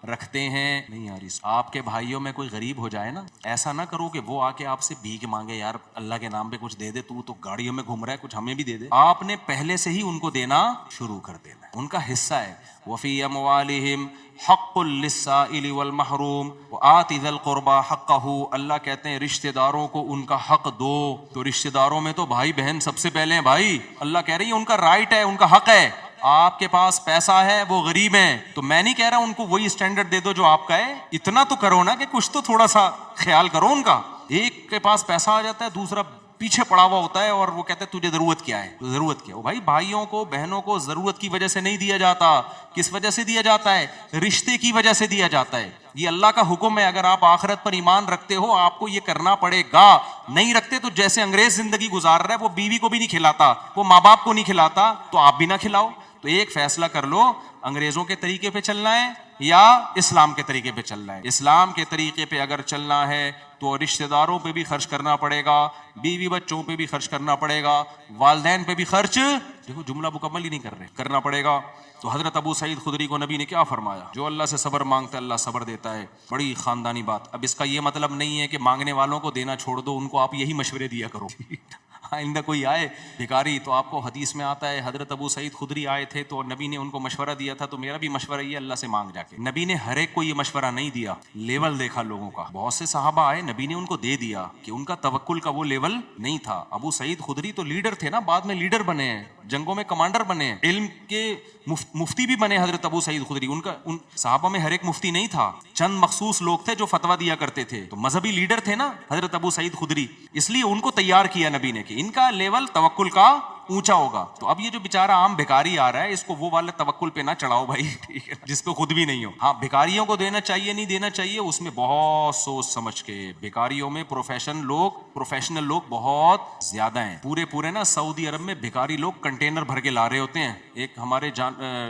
رکھتے ہیں. نہیں یار, آپ کے بھائیوں میں کوئی غریب ہو جائے نا, ایسا نہ کرو کہ وہ آ کے آپ سے بھیک مانگے, یار اللہ کے نام پہ کچھ دے دے, تو گاڑیوں میں گھوم رہا ہے, کچھ ہمیں بھی دے دے. آپ نے پہلے سے ہی ان کو دینا شروع کر دینا, ان کا حصہ ہے. وفی اموالہم حق للسائل والمحروم وآت ذی القربى حقہ. اللہ کہتے ہیں رشتہ داروں کو ان کا حق دو. تو رشتہ داروں میں تو بھائی بہن سب سے پہلے ہیں بھائی. اللہ کہہ رہی ہے ان کا رائٹ ہے, ان کا حق ہے. آپ کے پاس پیسہ ہے, وہ غریب ہیں, تو میں نہیں کہہ رہا ان کو وہی اسٹینڈرڈ دے دو جو آپ کا ہے. اتنا تو کرو نا کہ کچھ تو تھوڑا سا خیال کرو ان کا. ایک کے پاس پیسہ آ جاتا ہے, دوسرا پیچھے پڑا ہوا ہوتا ہے, اور وہ کہتے ہیں تجھے ضرورت کیا ہے, ضرورت کیا ہے. بھائی بھائیوں کو بہنوں کو ضرورت کی وجہ سے نہیں دیا جاتا. کس وجہ سے دیا جاتا ہے, رشتے کی وجہ سے دیا جاتا ہے. یہ اللہ کا حکم ہے. اگر آپ آخرت پر ایمان رکھتے ہو آپ کو یہ کرنا پڑے گا. نہیں رکھتے تو جیسے انگریز زندگی گزار رہا ہے, وہ بیوی کو بھی نہیں کھلاتا, وہ ماں باپ کو نہیں کھلاتا, تو آپ بھی نہ کھلاؤ. تو ایک فیصلہ کر لو, انگریزوں کے طریقے پہ چلنا ہے یا اسلام کے طریقے پہ چلنا ہے. اسلام کے طریقے پہ اگر چلنا ہے تو رشتہ داروں پہ بھی خرچ کرنا پڑے گا, بیوی بچوں پہ بھی خرچ کرنا پڑے گا, والدین پہ بھی خرچ, دیکھو جملہ مکمل ہی نہیں کر رہے, کرنا پڑے گا. تو حضرت ابو سعید خدری کو نبی نے کیا فرمایا, جو اللہ سے صبر مانگتا ہے اللہ صبر دیتا ہے. بڑی خاندانی بات. اب اس کا یہ مطلب نہیں ہے کہ مانگنے والوں کو دینا چھوڑ دو, ان کو آپ یہی مشورے دیا کرو. آئندہ کوئی آئے بھکاری تو آپ کو حدیث میں آتا ہے حضرت ابو سعید خدری آئے تھے تو نبی نے ان کو مشورہ دیا تھا، تو میرا بھی مشورہ یہ اللہ سے مانگ جا کے. نبی نے ہر ایک کو یہ مشورہ نہیں دیا، لیول دیکھا لوگوں کا. بہت سے صحابہ آئے نبی نے ان کو دے دیا کہ ان کا توکل کا وہ لیول نہیں تھا. ابو سعید خدری تو لیڈر تھے نا، بعد میں لیڈر بنے ہیں، جنگوں میں کمانڈر بنے ہیں، علم کے مفتی بھی بنے حضرت ابو سعید خدری. ان صحابہ میں ہر ایک مفتی نہیں تھا، چند مخصوص لوگ تھے جو فتویٰ دیا کرتے تھے. تو مذہبی لیڈر تھے نا حضرت ابو سعید خدری، اس لیے ان کو تیار کیا نبی نے کہ ان کا لیول توکل کا اونچا ہوگا. تو اب یہ جو بیچارہ عام بھکاری آ رہا ہے اس کو وہ والے توکل پہ نہ چڑھاؤ بھائی، ٹھیک ہے، جس پہ خود بھی نہیں ہو. ہاں بھکاریوں کو دینا چاہیے نہیں دینا چاہیے اس میں بہت سوچ سمجھ کے. بھکاریوں میں پروفیشنل لوگ بہت زیادہ ہیں. پورے نا سعودی عرب میں بھکاری لوگ کنٹینر بھر کے لا رہے ہوتے ہیں. ایک ہمارے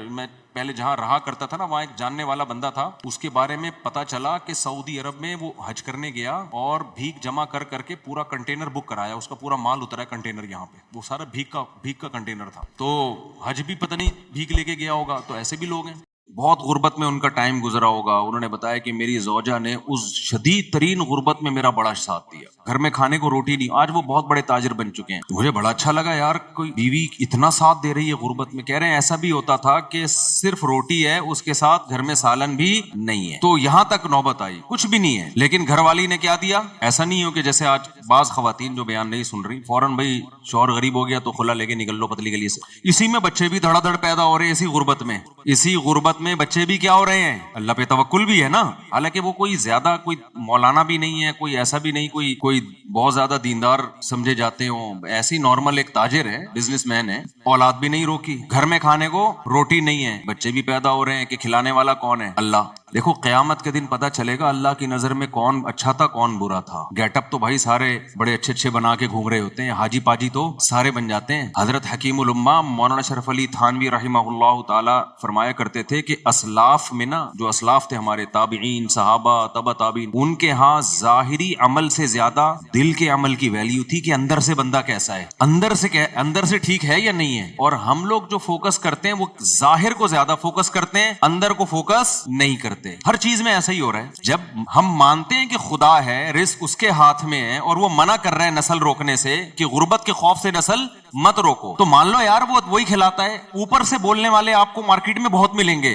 میں پہلے جہاں رہا کرتا تھا نا وہاں ایک جاننے والا بندہ تھا، اس کے بارے میں پتا چلا کہ سعودی عرب میں وہ حج کرنے گیا اور بھیک جمع کر کے پورا کنٹینر بک کرایا. اس کا پورا مال اترا ہے کنٹینر یہاں پہ، وہ سارا بھیک کا کنٹینر تھا. تو حج بھی پتہ نہیں بھیک لے کے گیا ہوگا. تو ایسے بھی لوگ ہیں، بہت غربت میں ان کا ٹائم گزرا ہوگا. انہوں نے بتایا کہ میری زوجہ نے اس شدید ترین غربت میں میرا بڑا ساتھ دیا، گھر میں کھانے کو روٹی نہیں. آج وہ بہت بڑے تاجر بن چکے ہیں. مجھے بڑا اچھا لگا یار کوئی بیوی اتنا ساتھ دے رہی ہے غربت میں. کہہ رہے ہیں ایسا بھی ہوتا تھا کہ صرف روٹی ہے، اس کے ساتھ گھر میں سالن بھی نہیں ہے. تو یہاں تک نوبت آئی کچھ بھی نہیں ہے، لیکن گھر والی نے کیا دیا. ایسا نہیں ہو کہ جیسے آج بعض خواتین جو بیان نہیں سن رہی فوراً بھائی شوہر غریب ہو گیا تو خلا لے کے نکل لو پتلی گلی سے. اسی میں بچے بھی دھڑا دھڑ پیدا ہو رہے ہیں، اسی غربت میں بچے بھی کیا ہو رہے ہیں. اللہ پہ توکل بھی ہے نا، حالانکہ وہ کوئی زیادہ کوئی مولانا بھی نہیں ہے، کوئی ایسا بھی نہیں کوئی بہت زیادہ دیندار سمجھے جاتے ہوں. ایسی نارمل ایک تاجر ہے، بزنس مین ہے، اولاد بھی نہیں روکی، گھر میں کھانے کو روٹی نہیں ہے، بچے بھی پیدا ہو رہے ہیں کہ کھلانے والا کون ہے؟ اللہ. دیکھو قیامت کے دن پتا چلے گا اللہ کی نظر میں کون اچھا تھا کون برا تھا. گیٹ اپ تو بھائی سارے بڑے اچھے بنا کے گھوم رہے ہوتے ہیں، حاجی پاجی تو سارے بن جاتے ہیں. حضرت حکیم الامہ مولانا شرف علی تھانوی رحمہ اللہ تعالی فرمایا کرتے تھے کہ اسلاف میں نا، جو اسلاف تھے ہمارے تابعین صحابہ تبع تابعین، ان کے ہاں ظاہری عمل سے زیادہ دل کے عمل کی ویلیو تھی کہ اندر سے بندہ کیسا ہے، اندر سے ٹھیک ہے یا نہیں ہے. اور ہم لوگ جو فوکس کرتے ہیں وہ ظاہر کو زیادہ فوکس کرتے ہیں، اندر کو فوکس نہیں کرتے. ہر چیز میں ایسا ہی ہو رہا ہے. جب ہم مانتے ہیں کہ خدا ہے، رزق اس کے ہاتھ میں ہے، اور وہ منع کر رہے ہیں نسل روکنے سے کہ غربت کے خوف سے نسل مت روکو، تو مان لو یار وہ وہی کھلاتا ہے. اوپر سے بولنے والے آپ کو مارکیٹ میں بہت ملیں گے،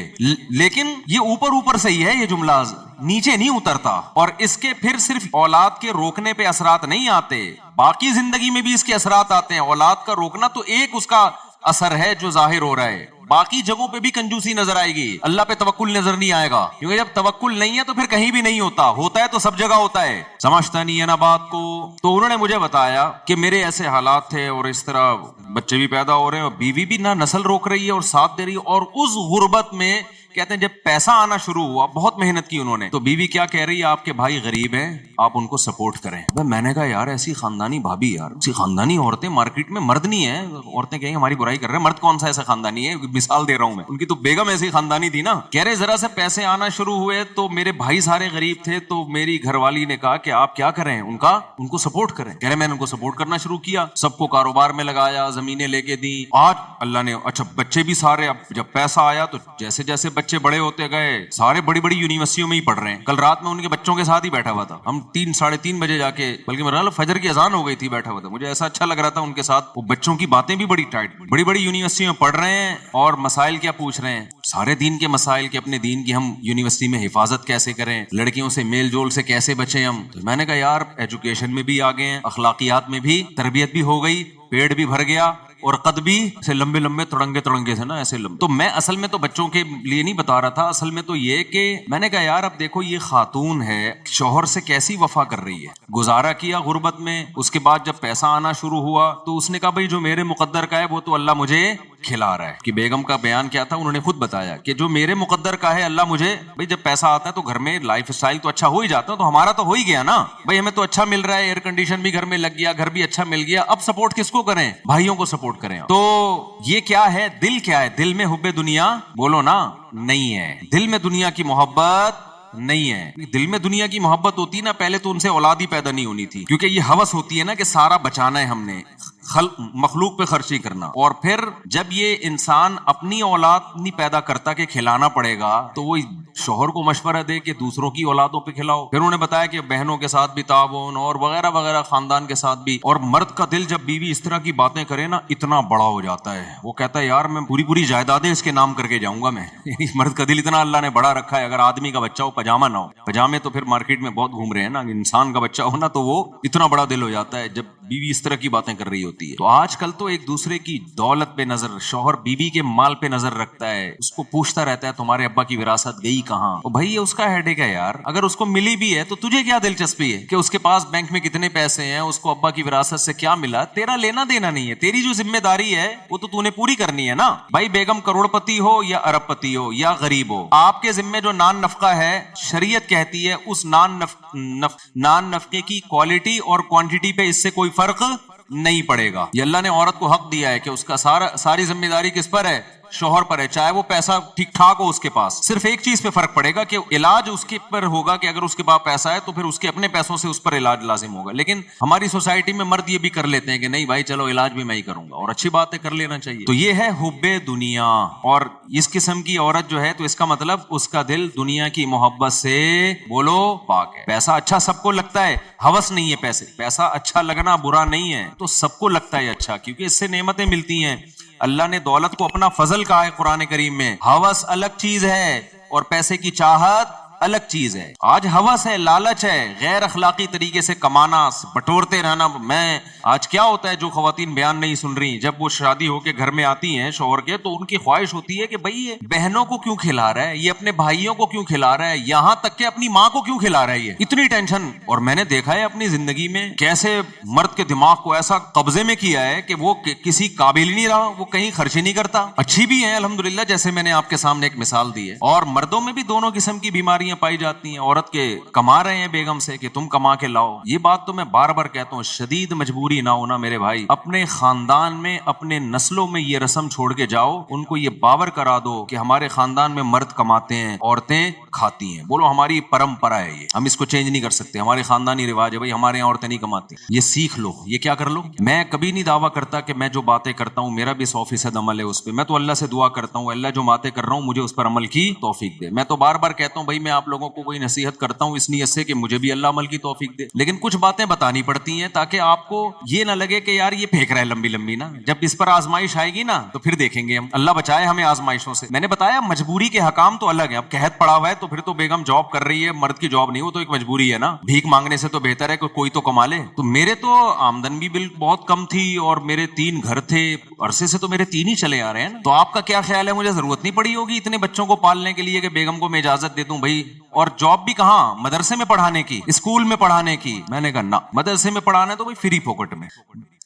لیکن یہ اوپر سے ہی ہے، یہ جملہ نیچے نہیں اترتا. اور اس کے پھر صرف اولاد کے روکنے پہ اثرات نہیں آتے، باقی زندگی میں بھی اس کے اثرات آتے ہیں. اولاد کا روکنا تو ایک اس کا اثر ہے جو ظاہر ہو رہا ہے، باقی جگہوں پہ بھی کنجوسی نظر آئے گی، اللہ پہ توکل نظر نہیں آئے گا. کیونکہ جب توکل نہیں ہے تو پھر کہیں بھی نہیں ہوتا ہے تو سب جگہ ہوتا ہے. سمجھتا نہیں ہے نا بات کو. تو انہوں نے مجھے بتایا کہ میرے ایسے حالات تھے اور اس طرح بچے بھی پیدا ہو رہے ہیں اور بیوی بھی نہ نسل روک رہی ہے اور ساتھ دے رہی ہے. اور اس غربت میں کہتے ہیں جب پیسہ آنا شروع ہوا، بہت محنت کی انہوں نے، تو بیوی کیا کہہ رہی ہے، آپ کے بھائی غریب ہیں، آپ ان کو سپورٹ کریں. میں نے کہا یار ایسی خاندانی بھابی، یار ایسی خاندانی عورتیں مارکیٹ میں مرد نہیں ہیں. عورتیں کہیں ہماری برائی کر رہے ہیں، مرد کون سا ایسا خاندانی ہے، مثال دے رہا ہوں میں. ان کی تو بیگم ایسی خاندانی تھی نا. کہہ رہے ذرا سے پیسے آنا شروع ہوئے تو میرے بھائی سارے غریب تھے، تو میری گھر والی نے کہا کہ آپ کیا کریں، ان کو سپورٹ کریں. کہہ رہے میں نے ان کو سپورٹ کرنا شروع کیا، سب کو کاروبار میں لگایا، زمینیں لے کے دی. آج اللہ نے اچھا بچے بھی سارے، اب جب پیسہ آیا تو جیسے جیسے بچے بڑے ہوتے گئے سارے بڑی یونیورسٹیوں میں ہی پڑھ رہے ہیں. کل رات میں ان کے بچوں کے ساتھ ہی بیٹھا ہوا تھا، ہم 3-3:30 بجے جا کے، بلکہ میرا فجر کی اذان ہو گئی تھی، بیٹھا ہوا تھا. مجھے ایسا اچھا لگ رہا تھا ان کے ساتھ. وہ بچوں کی باتیں بھی بڑی ٹائٹ، بڑی یونیورسٹیوں میں پڑھ رہے ہیں اور مسائل کیا پوچھ رہے ہیں، سارے دین کے مسائل کے، اپنے دین کی ہم یونیورسٹی میں حفاظت کیسے کریں، لڑکیوں سے میل جول سے کیسے بچیں ہم. تو میں نے کہا یار ایجوکیشن میں بھی آگے ہیں، اخلاقیات میں بھی تربیت بھی ہو گئی، پیڑ بھی بھر گیا، اور قد بھی ایسے لمبے تڑنگے سے نا ایسے لمبے. تو میں اصل میں تو بچوں کے لیے نہیں بتا رہا تھا، اصل میں تو یہ کہ میں نے کہا یار اب دیکھو یہ خاتون ہے، شوہر سے کیسی وفا کر رہی ہے. گزارا کیا غربت میں، اس کے بعد جب پیسہ آنا شروع ہوا تو اس نے کہا بھائی جو میرے مقدر کا ہے وہ تو اللہ مجھے کھلا رہا ہے. کہ بیگم کا بیان کیا تھا انہوں نے خود بتایا کہ جو میرے مقدر کا ہے اللہ مجھے، بھائی جب پیسہ آتا ہے تو گھر میں لائف اسٹائل تو اچھا ہو ہی جاتا ہے، تو ہمارا تو ہو ہی گیا نا بھائی، ہمیں تو اچھا مل رہا ہے، ایئر کنڈیشن بھی گھر میں لگ گیا، گھر بھی اچھا مل گیا. اب سپورٹ کس کو کریں، بھائیوں کو سپورٹ کریں. تو یہ کیا ہے، دل کیا ہے، دل میں حب دنیا بولو نا نہیں ہے، دل میں دنیا کی محبت نہیں ہے. دل میں دنیا کی محبت ہوتی نا پہلے تو ان سے اولاد ہی پیدا نہیں ہونی تھی، کیونکہ یہ ہوس ہوتی ہے نا کہ سارا بچانا ہے ہم نے، مخلوق پہ خرچی کرنا. اور پھر جب یہ انسان اپنی اولاد نہیں پیدا کرتا کہ کھلانا پڑے گا تو وہ شوہر کو مشورہ دے کہ دوسروں کی اولادوں پہ کھلاؤ. پھر انہوں نے بتایا کہ بہنوں کے ساتھ بھی تعاون اور وغیرہ وغیرہ خاندان کے ساتھ بھی. اور مرد کا دل جب بیوی اس طرح کی باتیں کرے نا اتنا بڑا ہو جاتا ہے, وہ کہتا ہے یار میں پوری جائیدادیں اس کے نام کر کے جاؤں گا میں. مرد کا دل اتنا اللہ نے بڑا رکھا ہے. اگر آدمی کا بچہ ہو پاجامہ نہ ہو, پاجامے تو پھر مارکیٹ میں بہت گھوم رہے ہیں نا, انسان کا بچہ ہو نا تو وہ اتنا بڑا دل ہو جاتا ہے جب بیوی اس طرح کی باتیں کر رہی ہوتی ہے. تو آج کل تو ایک دوسرے کی دولت پہ نظر, شوہر بیوی کے مال پہ نظر رکھتا ہے, اس کو پوچھتا رہتا ہے تمہارے ابا کی وراثت گئی کہاں. تو بھائی یہ اس کا ہیڈیک ہے یار. اگر اس کو ملی بھی ہے تو تجھے کیا دلچسپی ہے کہ اس کے پاس بینک میں کتنے پیسے ہیں, اس کو ابا کی وراثت سے کیا ملا, تیرا لینا دینا نہیں ہے. تیری جو ذمہ داری ہے وہ تو نے پوری کرنی ہے نا. بھائی بیگم کروڑ پتی ہو یا ارب پتی ہو یا غریب ہو, آپ کے ذمہ جو نان نفقہ ہے شریعت کہتی ہے اس نان نفقے کی کوالٹی اور کوانٹٹی پہ اس سے کوئی فرق نہیں پڑے گا. یہ اللہ نے عورت کو حق دیا ہے کہ اس کا ساری ذمہ داری کس پر ہے, شوہر پر ہے. چاہے وہ پیسہ ٹھیک ٹھاک ہو اس کے پاس, صرف ایک چیز پہ فرق پڑے گا کہ علاج اس کے پر ہوگا کہ اگر اس کے پاس پیسہ ہے تو پھر اس کے اپنے پیسوں سے اس پر علاج لازم ہوگا. لیکن ہماری سوسائٹی میں مرد یہ بھی کر لیتے ہیں کہ نہیں بھائی چلو علاج بھی میں ہی کروں گا, اور اچھی بات ہے کر لینا چاہیے. تو یہ ہے حب دنیا. اور اس قسم کی عورت جو ہے تو اس کا مطلب اس کا دل دنیا کی محبت سے بولو پاک ہے. پیسہ اچھا سب کو لگتا ہے, ہوس نہیں ہے پیسہ اچھا لگنا برا نہیں ہے, تو سب کو لگتا ہے اچھا کیونکہ اس سے نعمتیں ملتی ہیں. اللہ نے دولت کو اپنا فضل کہا ہے قرآن کریم میں. ہوس الگ چیز ہے اور پیسے کی چاہت الگ چیز ہے. آج ہوس ہے, لالچ ہے, غیر اخلاقی طریقے سے کمانا, بٹورتے رہنا. میں آج کیا ہوتا ہے جو خواتین بیان نہیں سن رہی, جب وہ شادی ہو کے گھر میں آتی ہیں شوہر کے تو ان کی خواہش ہوتی ہے کہ بھئی یہ بہنوں کو کیوں کھلا رہا ہے, یہ اپنے بھائیوں کو کیوں کھلا رہا ہے, یہاں تک کہ اپنی ماں کو کیوں کھلا رہا ہے, یہ اتنی ٹینشن. اور میں نے دیکھا ہے اپنی زندگی میں کیسے مرد کے دماغ کو ایسا قبضے میں کیا ہے کہ وہ کسی قابل نہیں رہا, وہ کہیں خرچ نہیں کرتا. اچھی بھی ہیں الحمدللہ جیسے میں نے آپ کے سامنے ایک مثال دی ہے. اور مردوں میں بھی دونوں قسم کی بیماریاں پائی جاتی ہیں. عورت کے کما رہے ہیں بیگم سے کہ تم کما کے لاؤ. یہ بات تو میں بار بار کہتا ہوں, شدید مجبوری نہ ہونا میرے بھائی. اپنے خاندان میں اپنے نسلوں میں یہ رسم چھوڑ کے جاؤ, ان کو یہ باور کرا دو کہ ہمارے خاندان میں مرد کماتے ہیں عورتیں کھاتی ہیں. بولو ہماری پرمپرا ہے, یہ ہم اس کو چینج نہیں کر سکتے, ہمارے خاندانی رواج ہے. بھائی ہمارے یہاں عورتیں نہیں کماتی, یہ سیکھ لو, یہ کیا کر لو. میں کبھی نہیں دعویٰ کرتا کہ میں جو باتیں کرتا ہوں میرا بھی 100% عمل ہے اس پہ. میں تو اللہ سے دعا کرتا ہوں اللہ جو باتیں کر رہا ہوں مجھے اس پر عمل کی توفیق دے. میں تو بار بار کہتا ہوں بھائی میں آپ لوگوں کو کوئی نصیحت کرتا ہوں اس نیت سے کہ مجھے بھی اللہ عمل کی توفیق دے, لیکن کچھ باتیں بتانی پڑتی ہیں تاکہ آپ کو یہ نہ لگے کہ یار یہ پھینک رہا ہے لمبی لمبی نا. جب اس پر آزمائش آئے گی نا تو پھر دیکھیں گے ہم, اللہ بچائے ہمیں آزمائشوں سے. میں نے بتایا مجبوری کے حکام تو الگ ہیں. اب قحط پڑا ہوا ہے تو پھر تو بیگم جاب کر رہی ہے, مرد کی جاب نہیں, وہ تو ایک مجبوری ہے نا. بھیک مانگنے سے تو بہتر ہے کہ کوئی تو کما لے. تو میرے تو آمدن بھی بہت کم تھی اور میرے 3 گھر تھے, عرصے سے تو میرے 3 ہی چلے آ رہے ہیں نا. تو آپ کا کیا خیال ہے مجھے ضرورت نہیں پڑی ہوگی اتنے بچوں کو پالنے کے لیے کہ بیگم کو میں اجازت دے دوں بھائی. اور جاب بھی کہاں, مدرسے میں پڑھانے کی, اسکول میں پڑھانے کی. میں نے کہا نہ, مدرسے میں پڑھانا ہے تو بھائی فری پوکٹ میں.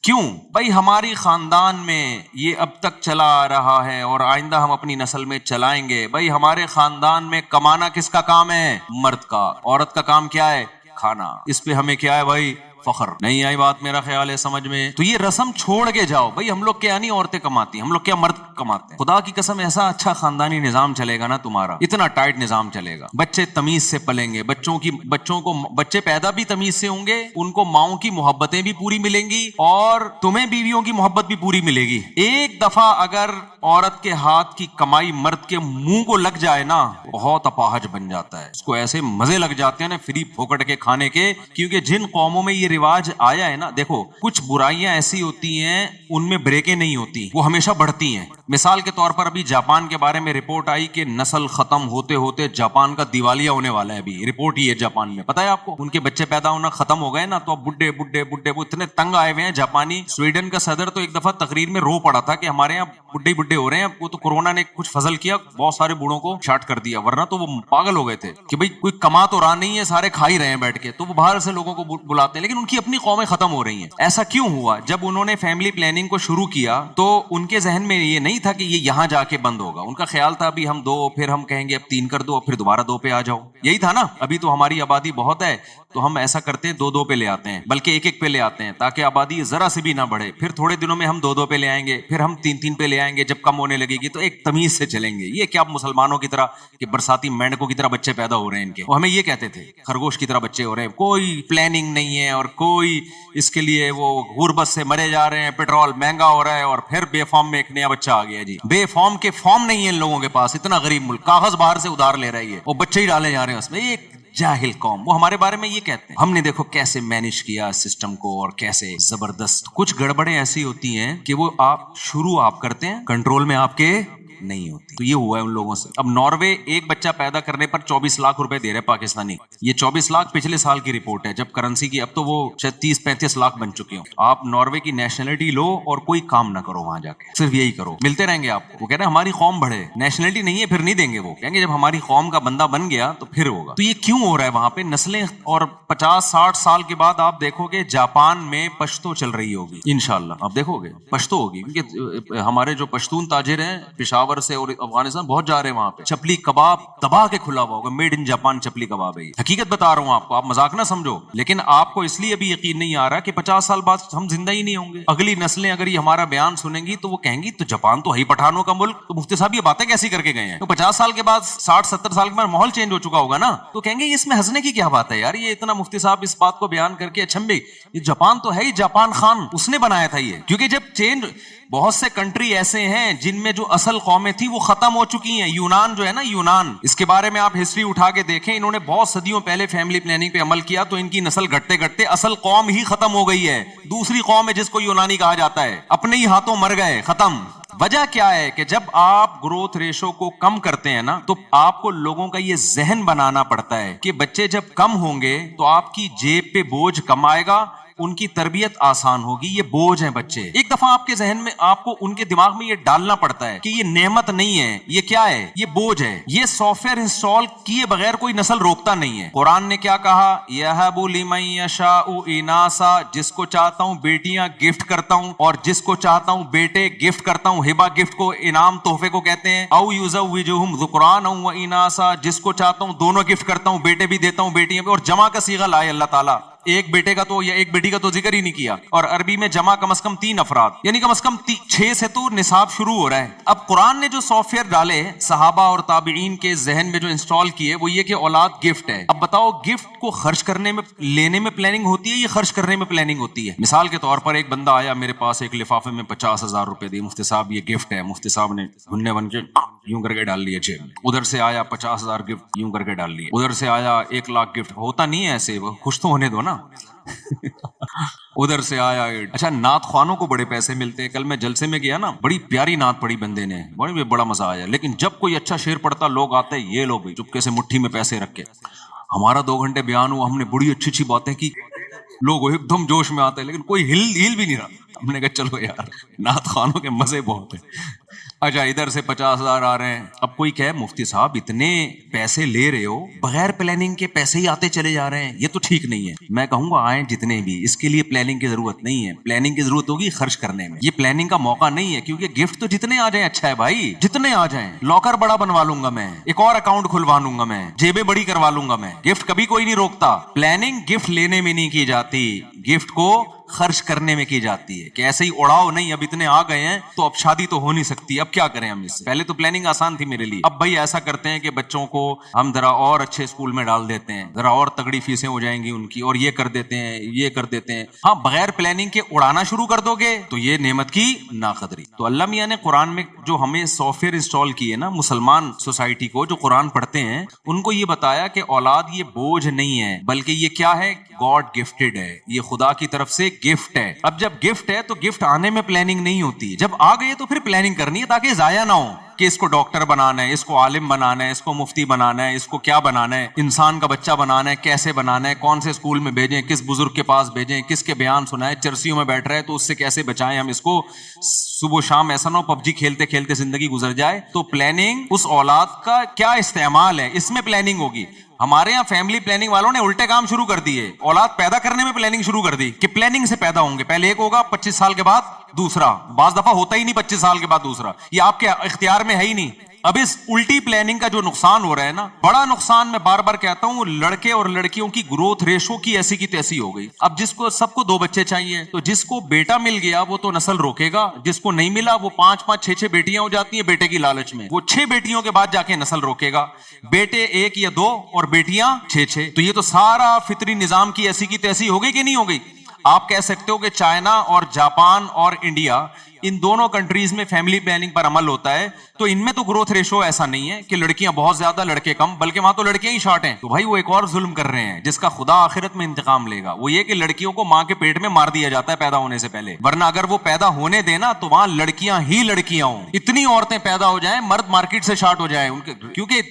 کیوں بھائی ہماری خاندان میں یہ اب تک چلا آ رہا ہے اور آئندہ ہم اپنی نسل میں چلائیں گے. بھائی ہمارے خاندان میں کمانا کس کا کام ہے, مرد کا. عورت کا کام کیا ہے, کھانا. اس پہ ہمیں کیا ہے بھائی, فخر. نہیں آئی بات میرا خیال ہے سمجھ میں. تو یہ رسم چھوڑ کے جاؤ بھائی, ہم لوگ کیا نہیں عورتیں کماتی, ہم لوگ کیا مرد کماتے ہیں. خدا کی قسم ایسا اچھا خاندانی نظام چلے گا نا تمہارا, اتنا ٹائٹ نظام چلے گا. بچے تمیز سے پلیں گے, بچے پیدا بھی تمیز سے ہوں گے, ان کو ماؤں کی محبتیں بھی پوری ملیں گی اور تمہیں بیویوں کی محبت بھی پوری ملے گی. ایک دفعہ اگر عورت کے ہاتھ کی کمائی مرد کے منہ کو لگ جائے نا بہت اپاہج بن جاتا ہے. اس کو ایسے مزے لگ جاتے ہیں نا فری پھوکٹ کے کھانے کے, کیونکہ جن قوموں میں یہ رواج آیا ہے نا, دیکھو کچھ برائیاں ایسی ہوتی ہیں ان میں بریکیں نہیں ہوتی, وہ ہمیشہ بڑھتی ہیں. مثال کے طور پر ابھی جاپان کے بارے میں رپورٹ آئی کہ نسل ختم ہوتے ہوتے جاپان کا دیوالیہ ہونے والا ہے. ابھی رپورٹ ہی ہے جاپان میں, پتا ہے آپ کو, ان کے بچے پیدا ہونا ختم ہو گئے نا, تو اب بڈھے بڈھے بڈھے وہ اتنے تنگ آئے ہوئے ہیں جاپانی. سویڈن کا صدر تو ایک دفعہ تقریر میں رو پڑا تھا کہ ہمارے یہاں بڈھے بڈھے ہو رہے ہیں. وہ تو کورونا نے کچھ فضل کیا, بہت سارے بوڑھوں کو شاٹ کر دیا, ورنہ تو وہ پاگل ہو گئے تھے کہ بھئی کوئی کما تو رہا نہیں ہے, سارے کھا ہی رہے ہیں بیٹھ کے. تو وہ باہر سے لوگوں کو بلاتے ہیں, لیکن ان کی اپنی قومیں ختم ہو رہی ہیں. ایسا کیوں ہوا؟ جب انہوں نے فیملی پلاننگ کو شروع کیا تو ان کے ذہن میں یہ نہیں نہیں تھا کہ یہ یہاں جا کے بند ہوگا. ان کا خیال تھا ابھی ہم 2 پھر ہم کہیں گے اب 3 کر دو, پھر دوبارہ 2 پہ آ جاؤ. یہی تھا نا. ابھی تو ہماری آبادی بہت ہے تو ہم ایسا کرتے ہیں 2 پہ لے آتے ہیں, بلکہ 1 پہ لے آتے ہیں تاکہ آبادی ذرا سے بھی نہ بڑھے. پھر تھوڑے دنوں میں ہم 2 پہ لے آئیں گے, پھر ہم 3 پہ لے آئیں گے. جب کم ہونے لگے گی تو ایک تمیز سے چلیں گے. یہ کیا مسلمانوں کی طرح کہ برساتی مینڈکوں کی طرح بچے پیدا ہو رہے ہیں ان کے, وہ ہمیں یہ کہتے تھے خرگوش کی طرح بچے ہو رہے ہیں, کوئی پلاننگ نہیں ہے اور کوئی اس کے لیے وہ غربت سے مرے جا رہے ہیں, پیٹرول مہنگا ہو رہا ہے اور پھر بے فارم میں ایک نیا بچہ آ گیا. جی بے فارم کے فارم نہیں ہے ان لوگوں کے پاس, اتنا غریب ملک, کاغذ باہر سے ادھار لے رہی ہے اور بچے ہی ڈالے جا رہے ہیں اس میں. ایک جاہل قوم, وہ ہمارے بارے میں یہ کہتے ہیں. ہم نے دیکھو کیسے مینج کیا سسٹم کو اور کیسے زبردست. کچھ گڑبڑیں ایسی ہوتی ہیں کہ وہ آپ شروع کرتے ہیں, کنٹرول میں آپ کے نہیں ہوتی. تو یہ ہوا ہے ان لوگوں سے. اب ناروے ایک بچہ پیدا کرنے پر 24 لاکھ روپے دے رہے پاکستانی. یہ 24 لاکھ پچھلے سال کی رپورٹ ہے جب کرنسی کی, اب تو وہ شاید 30-35 لاکھ بن چکے ہوں. آپ ناروے کی نیشنلٹی لو اور کوئی کام نہ کرو وہاں جا کے, صرف یہی کرو, ملتے رہیں گے آپ کو. وہ کہہ رہے ہیں ہماری قوم بڑھے, نیشنلٹی نہیں ہے پھر نہیں دیں گے. وہ کہیں گے جب ہماری قوم کا بندہ بن گیا تو پھر ہوگا. تو یہ کیوں ہو رہا ہے وہاں پہ نسلیں. اور 50-60 سال کے بعد آپ دیکھو گے جاپان میں پشتو چل رہی ہوگی انشاءاللہ. آپ دیکھو گے پشتو ہوگی, کیونکہ ہمارے جو پشتون تاجر ہیں پشاور سے اور افغانستان بہت جا رہے ہیں وہاں پہ. چپلی کباب دبا کے کھلا ہوا ہوگا, میڈ ان جاپان چپلی کباب ہے. حقیقت بتا رہا ہوں آپ کو, آپ مذاق نہ سمجھو. لیکن آپ کو اس لیے بھی یقین نہیں آ رہا کہ 50 سال بعد ہم زندہ ہی نہیں ہوں گے. اگلی نسلیں اگر یہ ہمارا بیان سنیں گی تو وہ کہیں گی تو جاپان تو ہے ہی پٹھانوں کا ملک, تو مفتی صاحب یہ باتیں کیسی کر کے گئے ہیں. تو 50 سال کے بعد 60-70 سال کے بعد ماحول چینج ہو چکا ہوگا نا, تو کہیں گے اس میں ہنسنے کی کیا بات ہے یار. یہ اتنا مفتی صاحب اس بات کو بیان کر کے اچھمبے, یہ جاپان تو ہے ہی, جاپان خان اس نے بنایا تھا یہ. کیونکہ جب چینج, بہت سے کنٹری ایسے ہیں جن میں جو اصل قومیں تھیں وہ ختم ہو چکی ہیں. یونان جو ہے نا, یونان, اس کے بارے میں آپ ہسٹری اٹھا کے دیکھیں, انہوں نے بہت صدیوں پہلے فیملی پلاننگ پہ عمل کیا تو ان کی نسل گھٹتے گھٹتے اصل قوم ہی ختم ہو گئی ہے. دوسری قوم ہے جس کو یونانی کہا جاتا ہے, اپنے ہی ہاتھوں مر گئے, ختم. وجہ کیا ہے کہ جب آپ گروتھ ریشو کو کم کرتے ہیں نا تو آپ کو لوگوں کا یہ ذہن بنانا پڑتا ہے کہ بچے جب کم ہوں گے تو آپ کی جیب پہ بوجھ کم آئے گا, ان کی تربیت آسان ہوگی. یہ بوجھ ہیں بچے. ایک دفعہ آپ کے ذہن میں, آپ کو ان کے دماغ میں یہ ڈالنا پڑتا ہے کہ یہ نعمت نہیں ہے, یہ کیا ہے, یہ بوجھ ہے. یہ سافٹ ویئر انسٹال کیے بغیر کوئی نسل روکتا نہیں ہے. قرآن نے کیا کہا, یَهَبُ لِمَن یَشَاءُ إِنَاثًا, جس کو چاہتا ہوں بیٹیاں گفٹ کرتا ہوں اور جس کو چاہتا ہوں بیٹے گفٹ کرتا ہوں. ہبہ گفٹ کو, انعام تحفے کو کہتے ہیں. أَوْ يُزَوِّجُهُمْ ذُكْرَانًا وَإِنَاثًا, جس کو چاہتا ہوں دونوں گفٹ کرتا ہوں, بیٹے بھی دیتا ہوں بیٹیاں بھی. اور جمع کا صیغہ لائے اللہ تعالیٰ, ایک بیٹے کا تو یا ایک بیٹی کا تو ذکر ہی نہیں کیا. اور عربی میں جمع کم از کم 3 افراد, یعنی کم از کم 6 سے تو نصاب شروع ہو رہا ہے. اب قرآن نے جو سافٹ ویئر ڈالے صحابہ اور تابعین کے ذہن میں, جو انسٹال کیے, وہ یہ کہ اولاد گفٹ ہے. اب بتاؤ گفٹ کو خرچ کرنے میں, لینے میں پلاننگ ہوتی ہے یا خرچ کرنے میں پلاننگ ہوتی ہے. مثال کے طور پر ایک بندہ آیا میرے پاس, ایک لفافے میں 50,000 روپے دی, مفتی صاحب یہ گفٹ ہے. مفتی صاحب نے گھننے بن کے یوں کر کے ڈال لیے جیب میں. ادھر سے آیا 50,000 گفٹ یوں کر کے ڈال لیے. ادھر سے آیا 1 لاکھ گفٹ. ہوتا نہیں ہے ایسے, خوش تو ہونے دو نا. ادھر سے آیا. اچھا نعت خوانوں کو بڑے پیسے ملتے ہیں. کل میں جلسے میں گیا نا, بڑی پیاری نعت پڑھی بندے نے, بڑا مزہ آیا. لیکن جب کوئی اچھا شعر پڑھتا لوگ آتے, یہ لو بھائی چپکے سے مٹھی میں پیسے رکھ کے. ہمارا 2 گھنٹے بیان ہوا, ہم نے بڑی اچھی اچھی باتیں کی, لوگ ایک دم جوش میں آتے, لیکن کوئی ہل بھی نہیں رہا. ہم نے کہا چلو یار نعت خوانوں کے مزے بہت ہیں. اچھا ادھر سے 50,000 آ رہے ہیں. اب کوئی کہے مفتی صاحب اتنے پیسے لے رہے ہو, بغیر پلاننگ کے پیسے ہی آتے چلے جا رہے ہیں, یہ تو ٹھیک نہیں ہے. میں کہوں گا آئیں جتنے بھی, اس کے لیے پلاننگ کی ضرورت نہیں ہے. پلاننگ کی ضرورت ہوگی خرچ کرنے میں. یہ پلاننگ کا موقع نہیں ہے, کیونکہ گفٹ تو جتنے آ جائیں اچھا ہے بھائی, جتنے آ جائیں. لاکر بڑا بنوا لوں گا میں, ایک اور اکاؤنٹ کھلوا لوں گا میں, جیبیں بڑی کروا لوں گا میں. گفٹ کبھی کوئی نہیں روکتا. پلاننگ گفٹ لینے میں نہیں کی جاتی, گفٹ کو خرچ کرنے میں کی جاتی ہے. کہ ایسے ہی اڑاؤ نہیں, اب اتنے آ گئے ہیں تو اب شادی تو ہو نہیں سکتی, اب کیا کریں ہم اس سے. پہلے تو پلاننگ آسان تھی میرے لیے. اب بھائی ایسا کرتے ہیں کہ بچوں کو ہم ذرا اور اچھے اسکول میں ڈال دیتے ہیں, ذرا اور تگڑی فیسیں ہو جائیں گی ان کی, اور یہ کر دیتے ہیں, یہ کر دیتے ہیں. ہاں بغیر پلاننگ کے اڑانا شروع کر دو گے تو یہ نعمت کی ناقدری. تو اللہ میاں نے قرآن میں جو ہمیں سافٹ ویئر انسٹال کیے نا, مسلمان سوسائٹی کو جو قرآن پڑھتے ہیں, ان کو یہ بتایا کہ اولاد یہ بوجھ نہیں ہے, بلکہ یہ کیا ہے, گاڈ گفٹڈ ہے, یہ خدا کی طرف سے گفٹ ہے. اب جب گفٹ ہے تو گفٹ آنے میں پلاننگ نہیں ہوتی, جب آ گئے تو پھر پلاننگ کرنی ہے تاکہ ضائع نہ ہو. کہ اس کو ڈاکٹر بنانا ہے, اس کو عالم بنانا ہے, اس کو مفتی بنانا ہے, اس کو کیا بنانا ہے, انسان کا بچہ بنانا ہے, کیسے بنانا ہے, کون سے اسکول میں بھیجیں, کس بزرگ کے پاس بھیجیں, کس کے بیان سنائیں, چرسیوں میں بیٹھ رہے تو اس سے کیسے بچائیں ہم اس کو, صبح شام ایسا نہ ہو PUBG کھیلتے کھیلتے زندگی گزر جائے. تو پلاننگ, اس اولاد کا کیا استعمال ہے, اس میں پلاننگ ہوگی. ہمارے یہاں فیملی پلاننگ والوں نے الٹے کام شروع کر دیے, اولاد پیدا کرنے میں پلاننگ شروع کر دی کہ پلاننگ سے پیدا ہوں گے, پہلے ایک ہوگا 25 سال کے بعد دوسرا, بعض دفعہ ہوتا ہی نہیں 25 سال کے بعد دوسرا, یہ آپ کے اختیار میں ہے ہی نہیں. اب اس الٹی پلاننگ کا جو نقصان ہو رہا ہے نا, بڑا نقصان, میں بار بار کہتا ہوں, لڑکے اور لڑکیوں کی گروتھ ریشو کی ایسی کی تیسی ہو گئی. اب جس کو سب کو 2 بچے چاہیے, تو جس کو بیٹا مل گیا وہ تو نسل روکے گا, جس کو نہیں ملا وہ 5-5 6-6 بیٹیاں ہو جاتی ہیں بیٹے کی لالچ میں, وہ 6 بیٹیوں کے بعد جا کے نسل روکے گا. بیٹے 1 یا 2 اور بیٹیاں 6-6, تو یہ تو سارا فطری نظام کی ایسی کی تیسی ہو گئی کہ نہیں ہو گئی. آپ کہہ سکتے ہو کہ چائنا اور جاپان اور انڈیا, ان دونوں کنٹریز میں فیملی پلاننگ پر عمل ہوتا ہے, تو ان میں تو گروتھ ریشو ایسا نہیں ہے کہ لڑکیاں بہت زیادہ لڑکے کم, بلکہ وہاں تو لڑکیاں ہی شارٹ ہیں. تو بھائی وہ ایک اور ظلم کر رہے ہیں جس کا خدا آخرت میں انتقام لے گا, وہ یہ کہ لڑکیوں کو ماں کے پیٹ میں مار دیا جاتا ہے پیدا ہونے سے پہلے, ورنہ اگر وہ پیدا ہونے دینا تو وہاں لڑکیاں ہی لڑکیاں ہوں, اتنی عورتیں پیدا ہو جائیں, مرد مارکیٹ سے شارٹ ہو جائیں ان کے, کیونکہ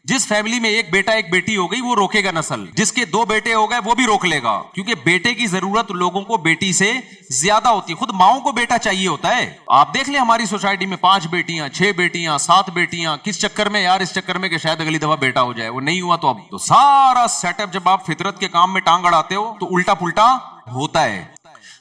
جس فیملی میں ایک بیٹا ایک بیٹی ہو گئی وہ روکے گا نسل, جس کے 2 بیٹے ہو گئے وہ بھی روک لے گا, کیونکہ بیٹے کی ضرورت لوگوں کو بیٹی سے زیادہ ہوتی ہے. خود ماؤں کو بیٹا چاہیے ہوتا ہے. آپ دیکھ لیں ہماری سوسائٹی میں 5 بیٹیاں 6 بیٹیاں 7 بیٹیاں, کس چکر میں یار, اس چکر میں کہ شاید اگلی دفعہ بیٹا ہو جائے, وہ نہیں ہوا تو اب تو سارا سیٹ اپ, جب آپ فطرت کے کام میں ٹانگ اڑاتے ہو تو الٹا پلٹا ہوتا ہے.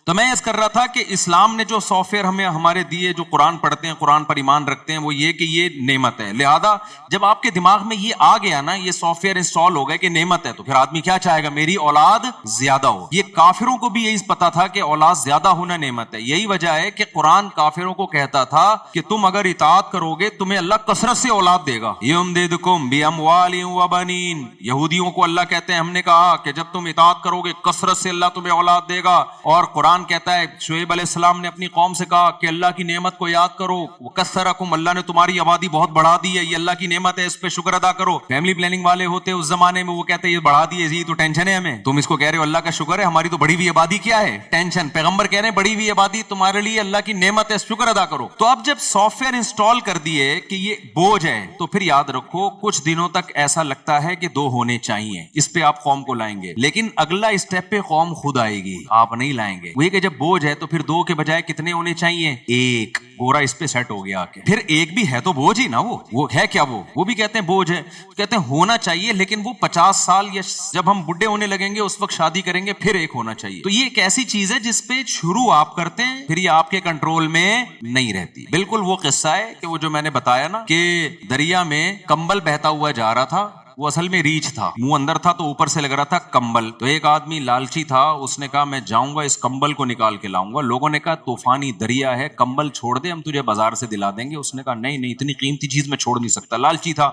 تو میں اس کر رہا تھا کہ اسلام نے جو سافٹ ویئر ہمیں ہمارے دیے, جو قرآن پڑھتے ہیں, قرآن پر ایمان رکھتے ہیں, وہ یہ کہ یہ نعمت ہے. لہذا جب آپ کے دماغ میں یہ آ گیا نا, یہ سافٹ ویئر انسٹال ہو گئے کہ نعمت ہے, تو پھر آدمی کیا چاہے گا, میری اولاد زیادہ ہو. یہ کافروں کو بھی یہی پتا تھا کہ اولاد زیادہ ہونا نعمت ہے. یہی وجہ ہے کہ قرآن کافروں کو کہتا تھا کہ تم اگر اطاعت کرو گے تمہیں اللہ کثرت سے اولاد دے گا. یمددکم باموال وبنین, یہودیوں کو اللہ کہتے ہیں, ہم نے کہا کہ جب تم اطاعت کرو گے کثرت سے اللہ تمہیں اولاد دے گا. اور قرآن کہتا ہے, شعیب علیہ السلام نے اپنی قوم سے کہا کہ اللہ کی نعمت کو یاد کرو, وکثرکم, اللہ نے تمہاری آبادی بہت بڑھا دی ہے, یہ اللہ کی نعمت ہے, اس پہ شکر ادا کرو. فیملی پلاننگ والے ہوتے اس زمانے میں, وہ کہتے ہیں یہ بڑھا دی ہے جی, تو ٹینشن ہے ہمیں, تم اس کو کہہ رہے ہو اللہ کا شکر ہے, ہماری تو بڑھی ہوئی آبادی کیا ہے, ٹینشن. پیغمبر کہہ رہے ہیں بڑھی ہوئی آبادی تمہارے لیے اللہ کی نعمت ہے, شکر ادا کرو. تو اب جب سافٹ ویئر انسٹال کر دیے کہ یہ بوجھ ہے, تو پھر یاد رکھو کچھ دنوں تک ایسا لگتا ہے کہ 2 ہونے چاہیے, اس پہ آپ قوم کو لائیں گے, لیکن اگلا اسٹیپ پہ قوم خود آئے گی, آپ نہیں لائیں گے. وہ یہ کہ جب بوجھ ہے تو پھر 2 کے بجائے کتنے ہونے چاہیے, 1. گورا اس پہ سیٹ ہو گیا. پھر 1 بھی ہے تو بوجھ ہی نا, وہ ہے کیا, وہ بھی کہتے ہیں بوجھ ہے, کہتے ہیں ہونا چاہیے, لیکن وہ 50 سال یا جب ہم بڈھے ہونے لگیں گے اس وقت شادی کریں گے, پھر 1 ہونا چاہیے. تو یہ ایک ایسی چیز ہے جس پہ شروع آپ کرتے ہیں, پھر یہ آپ کے کنٹرول میں نہیں رہتی. بالکل وہ قصہ ہے کہ وہ جو میں نے بتایا نا کہ دریا میں کمبل بہتا ہوا جا رہا تھا, وہ اصل میں ریچھ تھا, منہ اندر تھا تو اوپر سے لگ رہا تھا کمبل. تو ایک آدمی لالچی تھا, اس نے کہا میں جاؤں گا اس کمبل کو نکال کے لاؤں گا. لوگوں نے کہا طوفانی دریا ہے, کمبل چھوڑ دے, ہم تجھے بازار سے دلا دیں گے. اس نے کہا نہیں, اتنی قیمتی چیز میں چھوڑ نہیں سکتا. لالچی تھا,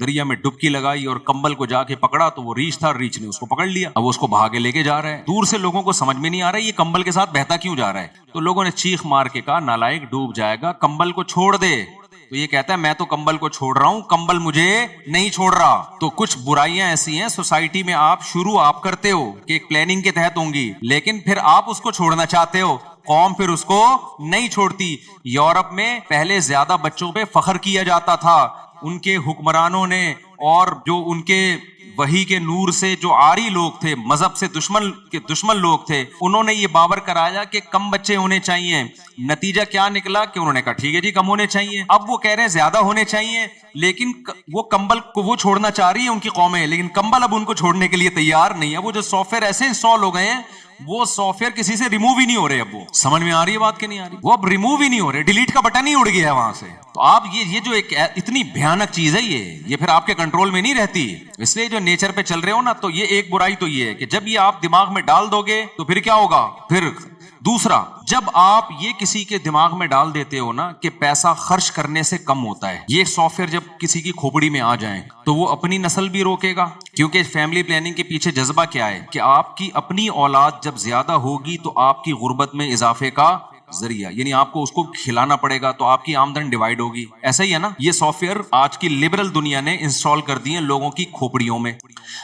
دریا میں ڈبکی لگائی اور کمبل کو جا کے پکڑا, تو وہ ریچھ تھا, ریچھ نے اس کو پکڑ لیا. اب وہ اس کو بھاگے لے کے جا رہا ہے. دور سے لوگوں کو سمجھ میں نہیں آ رہا ہے یہ کمبل کے ساتھ بہتا کیوں جا رہا ہے. تو لوگوں نے چیخ مار کے کہا نالائق ڈوب جائے گا, کمبل کو چھوڑ دے. تو یہ کہتا ہے میں تو کمبل کو چھوڑ رہا ہوں, کمبل مجھے نہیں چھوڑ رہا. تو کچھ برائیاں ایسی ہیں سوسائٹی میں, آپ کرتے ہو کہ ایک پلاننگ کے تحت ہوں گی, لیکن پھر آپ اس کو چھوڑنا چاہتے ہو, قوم پھر اس کو نہیں چھوڑتی. یورپ میں پہلے زیادہ بچوں پہ فخر کیا جاتا تھا, ان کے حکمرانوں نے, اور جو ان کے وحی کے نور سے جو آری لوگ تھے, مذہب سے دشمن لوگ تھے, انہوں نے یہ باور کرایا کہ کم بچے ہونے چاہیے. نتیجہ کیا نکلا کہ انہوں نے کہا ٹھیک ہے جی کم ہونے چاہیے. اب وہ کہہ رہے ہیں زیادہ ہونے چاہیے, لیکن وہ کمبل کو وہ چھوڑنا چاہ رہی ہے ان کی قومیں, لیکن کمبل اب ان کو چھوڑنے کے لیے تیار نہیں ہے. وہ جو سافٹ ویئر ایسے انسٹال ہو گئے ہیں, وہ سافٹ ویئر کسی سے ریموو ہی نہیں ہو رہے. اب وہ سمجھ میں آ رہی ہے بات کہ نہیں آ رہی, وہ اب ریموو ہی نہیں ہو رہے, ڈیلیٹ کا بٹن ہی اڑ گیا ہے وہاں سے. تو آپ یہ جو ایک اتنی بھیانک چیز ہے, یہ پھر آپ کے کنٹرول میں نہیں رہتی. اس لیے جو نیچر پہ چل رہے ہو نا, تو یہ ایک برائی تو یہ ہے کہ جب یہ آپ دماغ میں ڈال دو گے تو پھر کیا ہوگا. پھر دوسرا, جب آپ یہ کسی کے دماغ میں ڈال دیتے ہو نا کہ پیسہ خرچ کرنے سے کم ہوتا ہے, یہ سافٹ ویئر جب کسی کی کھوپڑی میں آ جائیں تو وہ اپنی نسل بھی روکے گا. کیونکہ فیملی پلاننگ کے پیچھے جذبہ کیا ہے کہ آپ کی اپنی اولاد جب زیادہ ہوگی تو آپ کی غربت میں اضافے کا ذریعہ, یعنی آپ کو اس کو کھلانا پڑے گا, تو آپ کی آمدن ڈیوائڈ ہوگی. ایسا ہی ہے نا, یہ سافٹ ویئر آج کی لبرل دنیا نے انسٹال کر دیے لوگوں کی کھوپڑیوں میں.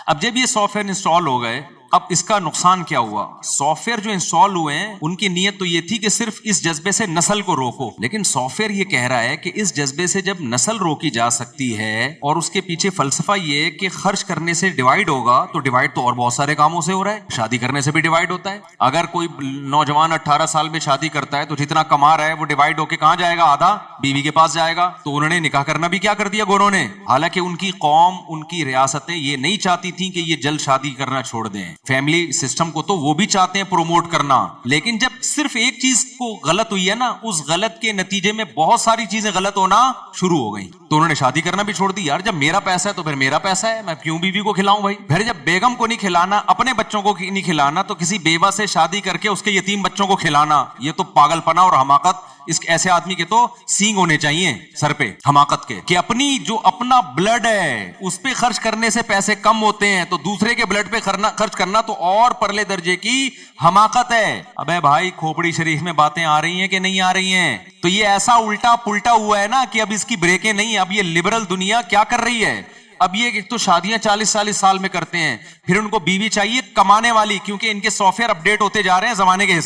اب جب یہ سافٹ ویئر انسٹال ہو گئے اب اس کا نقصان کیا ہوا؟ سافٹ ویئر جو انسٹال ہوئے ہیں ان کی نیت تو یہ تھی کہ صرف اس جذبے سے نسل کو روکو، لیکن سافٹ ویئر یہ کہہ رہا ہے کہ اس جذبے سے جب نسل روکی جا سکتی ہے، اور اس کے پیچھے فلسفہ یہ ہے کہ خرچ کرنے سے ڈیوائڈ ہوگا، تو ڈیوائڈ تو اور بہت سارے کاموں سے ہو رہا ہے، شادی کرنے سے بھی ڈیوائڈ ہوتا ہے۔ اگر کوئی نوجوان 18 سال میں شادی کرتا ہے تو جتنا کما رہا ہے وہ ڈیوائڈ ہو کے کہاں جائے گا؟ آدھا بیوی کے پاس جائے گا۔ تو انہوں نے نکاح کرنا بھی کیا کر دیا گوروں نے، حالانکہ ان کی قوم، ان کی ریاستیں یہ نہیں چاہتی تھیں کہ یہ جلد شادی کرنا چھوڑ دیں۔ فیملی سسٹم کو تو وہ بھی چاہتے ہیں پروموٹ کرنا، لیکن جب صرف ایک چیز کو غلط ہوئی ہے نا، اس غلط کے نتیجے میں بہت ساری چیزیں غلط ہونا شروع ہو گئی، تو انہوں نے شادی کرنا بھی چھوڑ دی۔ یار جب میرا پیسہ ہے تو پھر میرا پیسہ ہے، میں کیوں بیوی کو کھلاؤں بھائی؟ پھر جب بیگم کو نہیں کھلانا، اپنے بچوں کو نہیں کھلانا، تو کسی بیوہ سے شادی کر کے اس کے یتیم بچوں کو کھلانا، یہ تو پاگل پنا اور حماقت۔ اس ایسے آدمی کے تو سینگ ہونے چاہیے سر پہ حماقت کے، کہ اپنی جو اپنا بلڈ ہے اس پہ خرچ کرنے سے پیسے کم ہوتے ہیں، تو دوسرے کے بلڈ پہ خرچ کرنا تو اور پرلے درجے کی حماقت ہے۔ ابے بھائی کھوپڑی شریف میں باتیں آ رہی ہیں کہ نہیں آ رہی ہیں؟ تو یہ ایسا الٹا پلٹا ہوا ہے نا کہ اب اس کی بریکیں نہیں۔ اب یہ لبرل دنیا کیا کر رہی ہے؟ اب یہ ایک تو شادیاں 40 سال میں کرتے ہیں، پھر ان کو بیوی چاہیے کمانے والی، کیونکہ ان کے سافٹ ویئر اپڈیٹ ہوتے جا رہے ہیں زمانے کے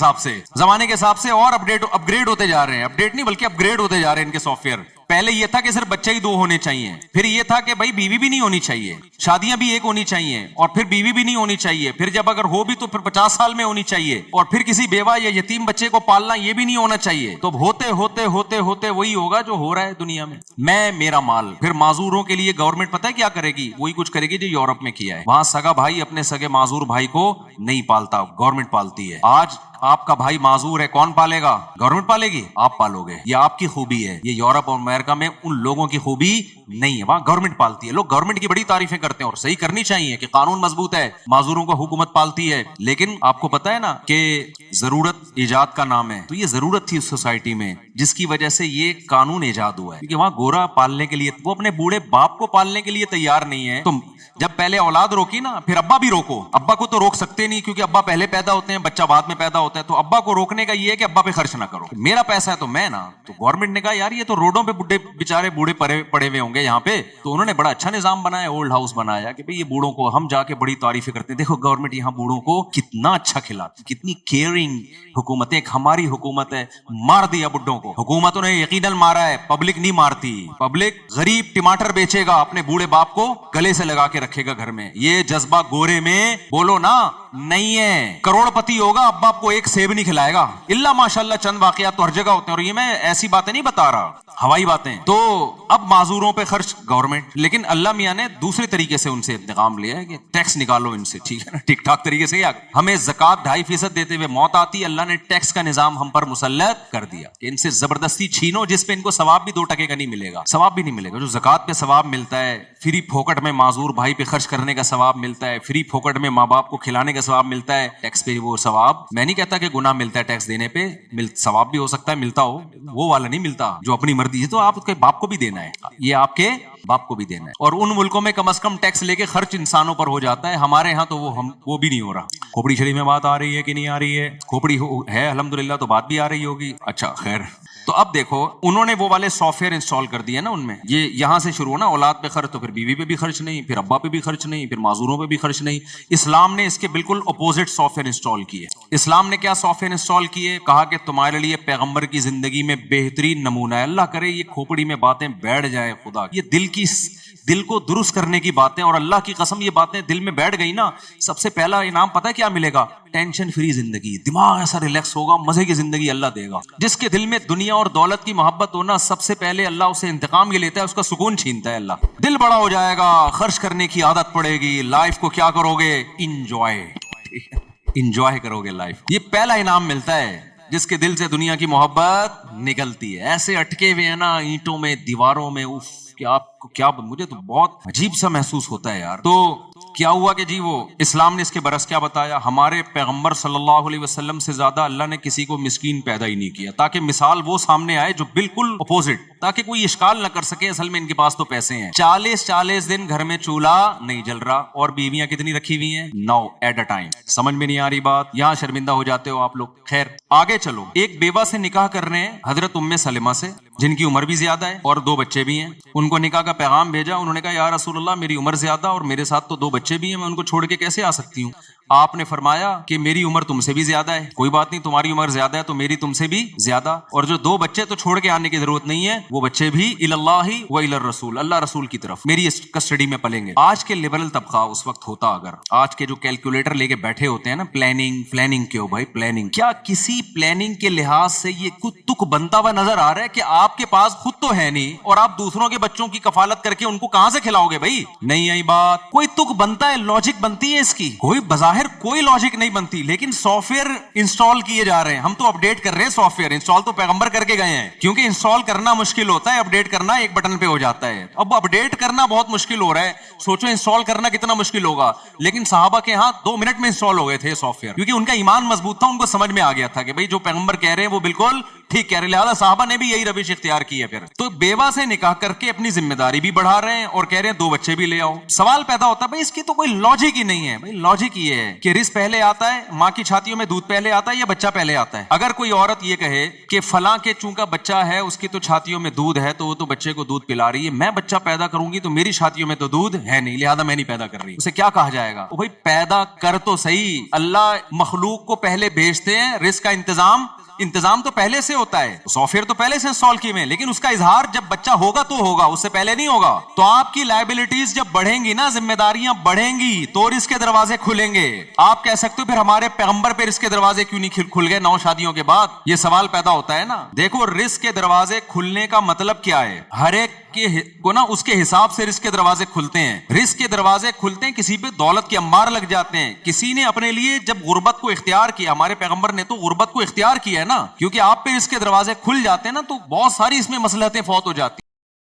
حساب سے اور اپ گریڈ ہوتے جا رہے ہیں، اپڈیٹ نہیں بلکہ اپ گریڈ ہوتے جا رہے ہیں ان کے سافٹ ویئر۔ پہلے یہ تھا کہ صرف بچے ہی 2 ہونے چاہیے، پھر یہ تھا کہ بھائی بیوی بھی نہیں ہونی چاہیے، شادیاں بھی 1 ہونی چاہیے، اور پھر بیوی بھی نہیں ہونی چاہیے، پھر جب اگر ہو بھی تو پھر 50 سال میں ہونی چاہیے، اور پھر کسی بیوہ یا یتیم بچے کو پالنا یہ بھی نہیں ہونا چاہیے۔ تو ہوتے ہوتے ہوتے ہوتے وہی ہوگا جو ہو رہا ہے دنیا میں میرا مال۔ پھر معذوروں کے لیے گورنمنٹ پتہ ہے کیا کرے گی؟ وہی کچھ کرے گی جو یورپ میں کیا ہے۔ وہاں سگا بھائی اپنے سگے معذور بھائی کو نہیں پالتا، گورنمنٹ پالتی ہے۔ آج آپ کا بھائی معذور ہے، کون پالے گا؟ گورنمنٹ پالے گی، آپ پالو گے۔ یہ آپ کی خوبی ہے، یہ یورپ اور امریکہ میں ان لوگوں کی خوبی نہیں ہے، وہاں گورنمنٹ پالتی ہے۔ لوگ گورنمنٹ کی بڑی تعریفیں کرتے ہیں اور صحیح کرنی چاہیے کہ قانون مضبوط ہے، معذوروں کو حکومت پالتی ہے، لیکن آپ کو پتا ہے نا کہ ضرورت ایجاد کا نام ہے، تو یہ ضرورت تھی اس سوسائٹی میں جس کی وجہ سے یہ قانون ایجاد ہوا ہے، کیونکہ وہاں گورا پالنے کے لیے، وہ اپنے بوڑھے باپ کو پالنے کے لیے تیار نہیں ہے۔ تم جب پہلے اولاد روکی نا، پھر ابا بھی روکو۔ ابا کو تو روک سکتے نہیں کیونکہ ابا پہلے پیدا ہوتے ہیں، بچہ بعد میں پیدا ہوتا ہے، تو ابا کو روکنے کا یہ ہے کہ ابا پہ خرچ نہ کرو، میرا پیسہ ہے تو میں نا۔ تو گورنمنٹ نے کہا یار یہ تو روڈوں پہ بےچارے بوڑھے پڑے ہوئے ہوں گے یہاں پہ، تو انہوں نے بڑا اچھا نظام بنایا، اولڈ ہاؤس بنایا کہ بھئی یہ بوڑھوں کو ہم جا کے بڑی تعریفیں کرتے ہیں، دیکھو گورنمنٹ یہاں بوڑھوں کو کتنا اچھا کھلاتی، کتنی کیئرنگ حکومت ہے۔ ایک ہماری حکومت ہے، مار دیا بڈھوں کو، حکومتوں نے یقیناً مارا ہے، پبلک نہیں مارتی۔ پبلک غریب ٹماٹر بیچے گا، اپنے بوڑھے باپ کو گلے سے لگا کے رکھے گا گھر میں، یہ جذبہ گورے میں بولو نا نہیں ہے۔ کروڑ پتی ہوگا، اب باپ کو ایک سیب نہیں کھلائے گا، اللہ ماشاءاللہ چند واقعات تو ہر جگہ ہوتے ہیں، اور یہ میں ایسی باتیں نہیں بتا رہا، ہوائی باتیں۔ تو اب معذوروں پہ خرچ گورنمنٹ، لیکن اللہ میاں نے دوسرے طریقے سے ان سے انتقام لیا ہے کہ ٹیکس نکالو ان سے، ٹھیک ہے نا، ٹھیک ٹھاک طریقے سے۔ ہمیں زکوٰۃ 2.5% دیتے ہوئے موت آتی، اللہ نے ٹیکس کا نظام ہم پر مسلط کر دیا کہ ان سے زبردستی چھینو، جس پہ ان کو ثواب بھی 2% کا نہیں ملے گا، ثواب بھی نہیں ملے گا۔ جو زکوٰۃ پہ ثواب ملتا ہے، فری پھوکٹ میں معذور بھائی پہ خرچ کرنے کا ثواب ملتا ہے، فری پھوکٹ میں ماں باپ کو کھلانے کا ثواب ملتا ہے، ٹیکس پہ وہ ثواب، میں نہیں کہتا کہ گناہ ملتا ہے ٹیکس دینے پہ، ثواب بھی ہو سکتا ہے ملتا ہو، وہ والا نہیں ملتا جو اپنی مرضی ہے، تو آپ کے باپ کو بھی دینا ہے، یہ آپ کے باپ کو بھی دینا ہے۔ اور ان ملکوں میں کم از کم ٹیکس لے کے خرچ انسانوں پر ہو جاتا ہے، ہمارے ہاں تو وہ بھی نہیں ہو رہا۔ کھوپڑی شریف میں بات آ رہی ہے کہ نہیں آ رہی ہے؟ کھوپڑی ہے الحمدللہ، تو بات بھی آ رہی ہوگی۔ اچھا خیر، تو اب دیکھو انہوں نے وہ والے سافٹ ویئر انسٹال کر دیے نا ان میں، یہ یہاں سے شروع ہونا، اولاد پہ خرچ، تو پھر بیوی پہ بھی خرچ نہیں، پھر ابا پہ بھی خرچ نہیں، پھر معذوروں پہ بھی خرچ نہیں۔ اسلام نے اس کے بالکل اپوزٹ سافٹ ویئر انسٹال کیے۔ اسلام نے کیا سافٹ ویئر انسٹال کیے؟ کہا کہ تمہارے لیے پیغمبر کی زندگی میں بہترین نمونہ ہے۔ اللہ کرے یہ کھوپڑی میں باتیں بیٹھ جائیں، خدا یہ دل کو درست کرنے کی باتیں، اور اللہ کی قسم یہ باتیں دل میں بیٹھ گئی نا، سب سے پہلا انعام پتہ ہے کیا ملے گا؟ ٹینشن فری زندگی، دماغ ایسا ریلیکس ہوگا، مزے کی زندگی اللہ دے گا۔ جس کے دل میں دنیا اور دولت کی محبت ہونا، سب سے پہلے اللہ اسے انتقام یہ لیتا ہے، اس کا سکون چھینتا ہے اللہ۔ دل بڑا ہو جائے گا، خرچ کرنے کی عادت پڑے گی، لائف کو کیا کرو گے؟ انجوائے کرو گے لائف۔ یہ پہلا انعام ملتا ہے جس کے دل سے دنیا کی محبت نکلتی ہے۔ ایسے اٹکے ہوئے ہیں نا اینٹوں میں، دیواروں میں، اف کہ آپ کو کیا، مجھے تو بہت عجیب سا محسوس ہوتا ہے یار۔ تو کیا ہوا کہ جی وہ اسلام نے اس کے برعکس کیا بتایا؟ ہمارے پیغمبر صلی اللہ علیہ وسلم سے زیادہ اللہ نے کسی کو مسکین پیدا ہی نہیں کیا، تاکہ مثال وہ سامنے آئے جو بالکل اپوزٹ، تاکہ کوئی اشکال نہ کر سکے اصل میں ان کے پاس تو پیسے ہیں۔ 40 دن گھر میں چولہا نہیں جل رہا، اور بیویاں کتنی رکھی ہوئی ہیں؟ 9 ایٹ اے ٹائم۔ سمجھ میں نہیں آ رہی بات؟ یہاں شرمندہ ہو جاتے ہو آپ لوگ۔ خیر آگے چلو، ایک بیوہ سے نکاح کر رہے ہیں حضرت ام سلمہ سے، جن کی عمر بھی زیادہ ہے اور 2 بچے بھی ہیں۔ ان کو نکاح کا پیغام بھیجا، انہوں نے کہا یا رسول اللہ میری عمر زیادہ اور میرے ساتھ تو 2 بچے بھی ہیں، میں ان کو چھوڑ کے کیسے آ سکتی ہوں؟ آپ نے فرمایا کہ میری عمر تم سے بھی زیادہ ہے، کوئی بات نہیں، تمہاری عمر زیادہ ہے تو میری تم سے بھی زیادہ، اور جو 2 بچے تو چھوڑ کے آنے کی ضرورت نہیں ہے، وہ بچے بھی اللہ و الی الرسول، اللہ رسول کی طرف میری کسٹڈی میں پلیں گے۔ آج کے لبرل طبقہ اس وقت ہوتا، اگر آج کے جو کیلکولیٹر لے کے بیٹھے ہوتے ہیں نا، پلاننگ کیوں بھائی پلاننگ، کیا کسی پلاننگ کے لحاظ سے یہ کچھ تک بنتا ہوا نظر آ رہا ہے کہ آپ کے پاس خود تو ہے نہیں اور آپ دوسروں کے بچوں کی کفالت کر کے ان کو کہاں سے کھلاؤ گے بھائی؟ نہیں آئی بات، کوئی تک بنتا ہے، لاجک بنتی ہے اس کی، کوئی بظاہر کوئی لاجک نہیں بنتی، لیکن سافٹ ویئر انسٹال کیے جا رہے ہیں، ہم تو اپڈیٹ کر رہے ہیں، سافٹ ویئر انسٹال تو پیغمبر کر کے گئے ہیں، کیونکہ انسٹال کرنا مشکل ہوتا ہے، اپڈیٹ کرنا ایک بٹن پہ ہو جاتا ہے۔ اب اپڈیٹ کرنا بہت مشکل ہو رہا ہے، سوچو انسٹال کرنا کتنا مشکل ہوگا، لیکن صحابہ کے ہاں 2 منٹ میں انسٹال ہو گئے تھے سافٹ ویئر، کیونکہ ان کا ایمان مضبوط تھا، ان کو سمجھ میں آ گیا تھا کہ بھائی جو پیغمبر کہہ رہے ہیں وہ بالکل ٹھیک کہہ رہے، لہٰذا صحابہ نے بھی یہی روش اختیار کی ہے۔ پھر تو بیوہ سے نکاح کر کے اپنی ذمہ داری بھی بڑھا رہے ہیں اور کہہ رہے ہیں 2 بچے بھی لے آؤ۔ سوال پیدا ہوتا ہے بھائی اس کی تو کوئی لاجک ہی نہیں ہے۔ بھائی لاجک یہ ہے کہ رزق پہلے آتا ہے، ماں کی چھاتیوں میں دودھ پہلے آتا ہے یا بچہ پہلے آتا ہے؟ اگر کوئی عورت یہ کہے کہ فلاں کے چونکہ بچہ ہے اس کی تو چھاتیوں میں دودھ ہے تو وہ تو بچے کو دودھ پلا رہی ہے، میں بچہ پیدا کروں گی تو میری چھاتیوں میں تو دودھ ہے نہیں، لہذا میں نہیں پیدا کر رہی، اسے کیا کہا جائے گا؟ بھائی پیدا کر تو صحیح، اللہ مخلوق کو پہلے بھیجتے ہیں، رزق کا انتظام تو پہلے سے ہوتا ہے، سافٹ ویئر تو پہلے سے انسٹال کیے ہوئے ہیں، لیکن اس کا اظہار جب بچہ ہوگا تو ہوگا، اس سے پہلے نہیں ہوگا۔ تو آپ کی لائبلٹیز جب بڑھیں گی نا، ذمہ داریاں بڑھیں گی تو رزق کے دروازے کھلیں گے۔ آپ کہہ سکتے ہو پھر ہمارے پیغمبر پہ رزق کے دروازے کیوں نہیں کھل گئے 9 شادیوں کے بعد؟ یہ سوال پیدا ہوتا ہے نا۔ دیکھو رزق کے دروازے کھلنے کا مطلب کیا ہے؟ ہر ایک کو نا اس کے حساب سے رزق کے دروازے کھلتے ہیں۔ رزق کے دروازے کھلتے ہیں، کسی پہ دولت کے انبار لگ جاتے ہیں، کسی نے اپنے لیے جب غربت کو اختیار کیا، ہمارے پیغمبر نے تو غربت کو اختیار کیا ہے نا، کیونکہ آپ پہ رزق کے دروازے کھل جاتے ہیں نا تو بہت ساری اس میں مصلحتیں فوت ہو جاتی ہیں۔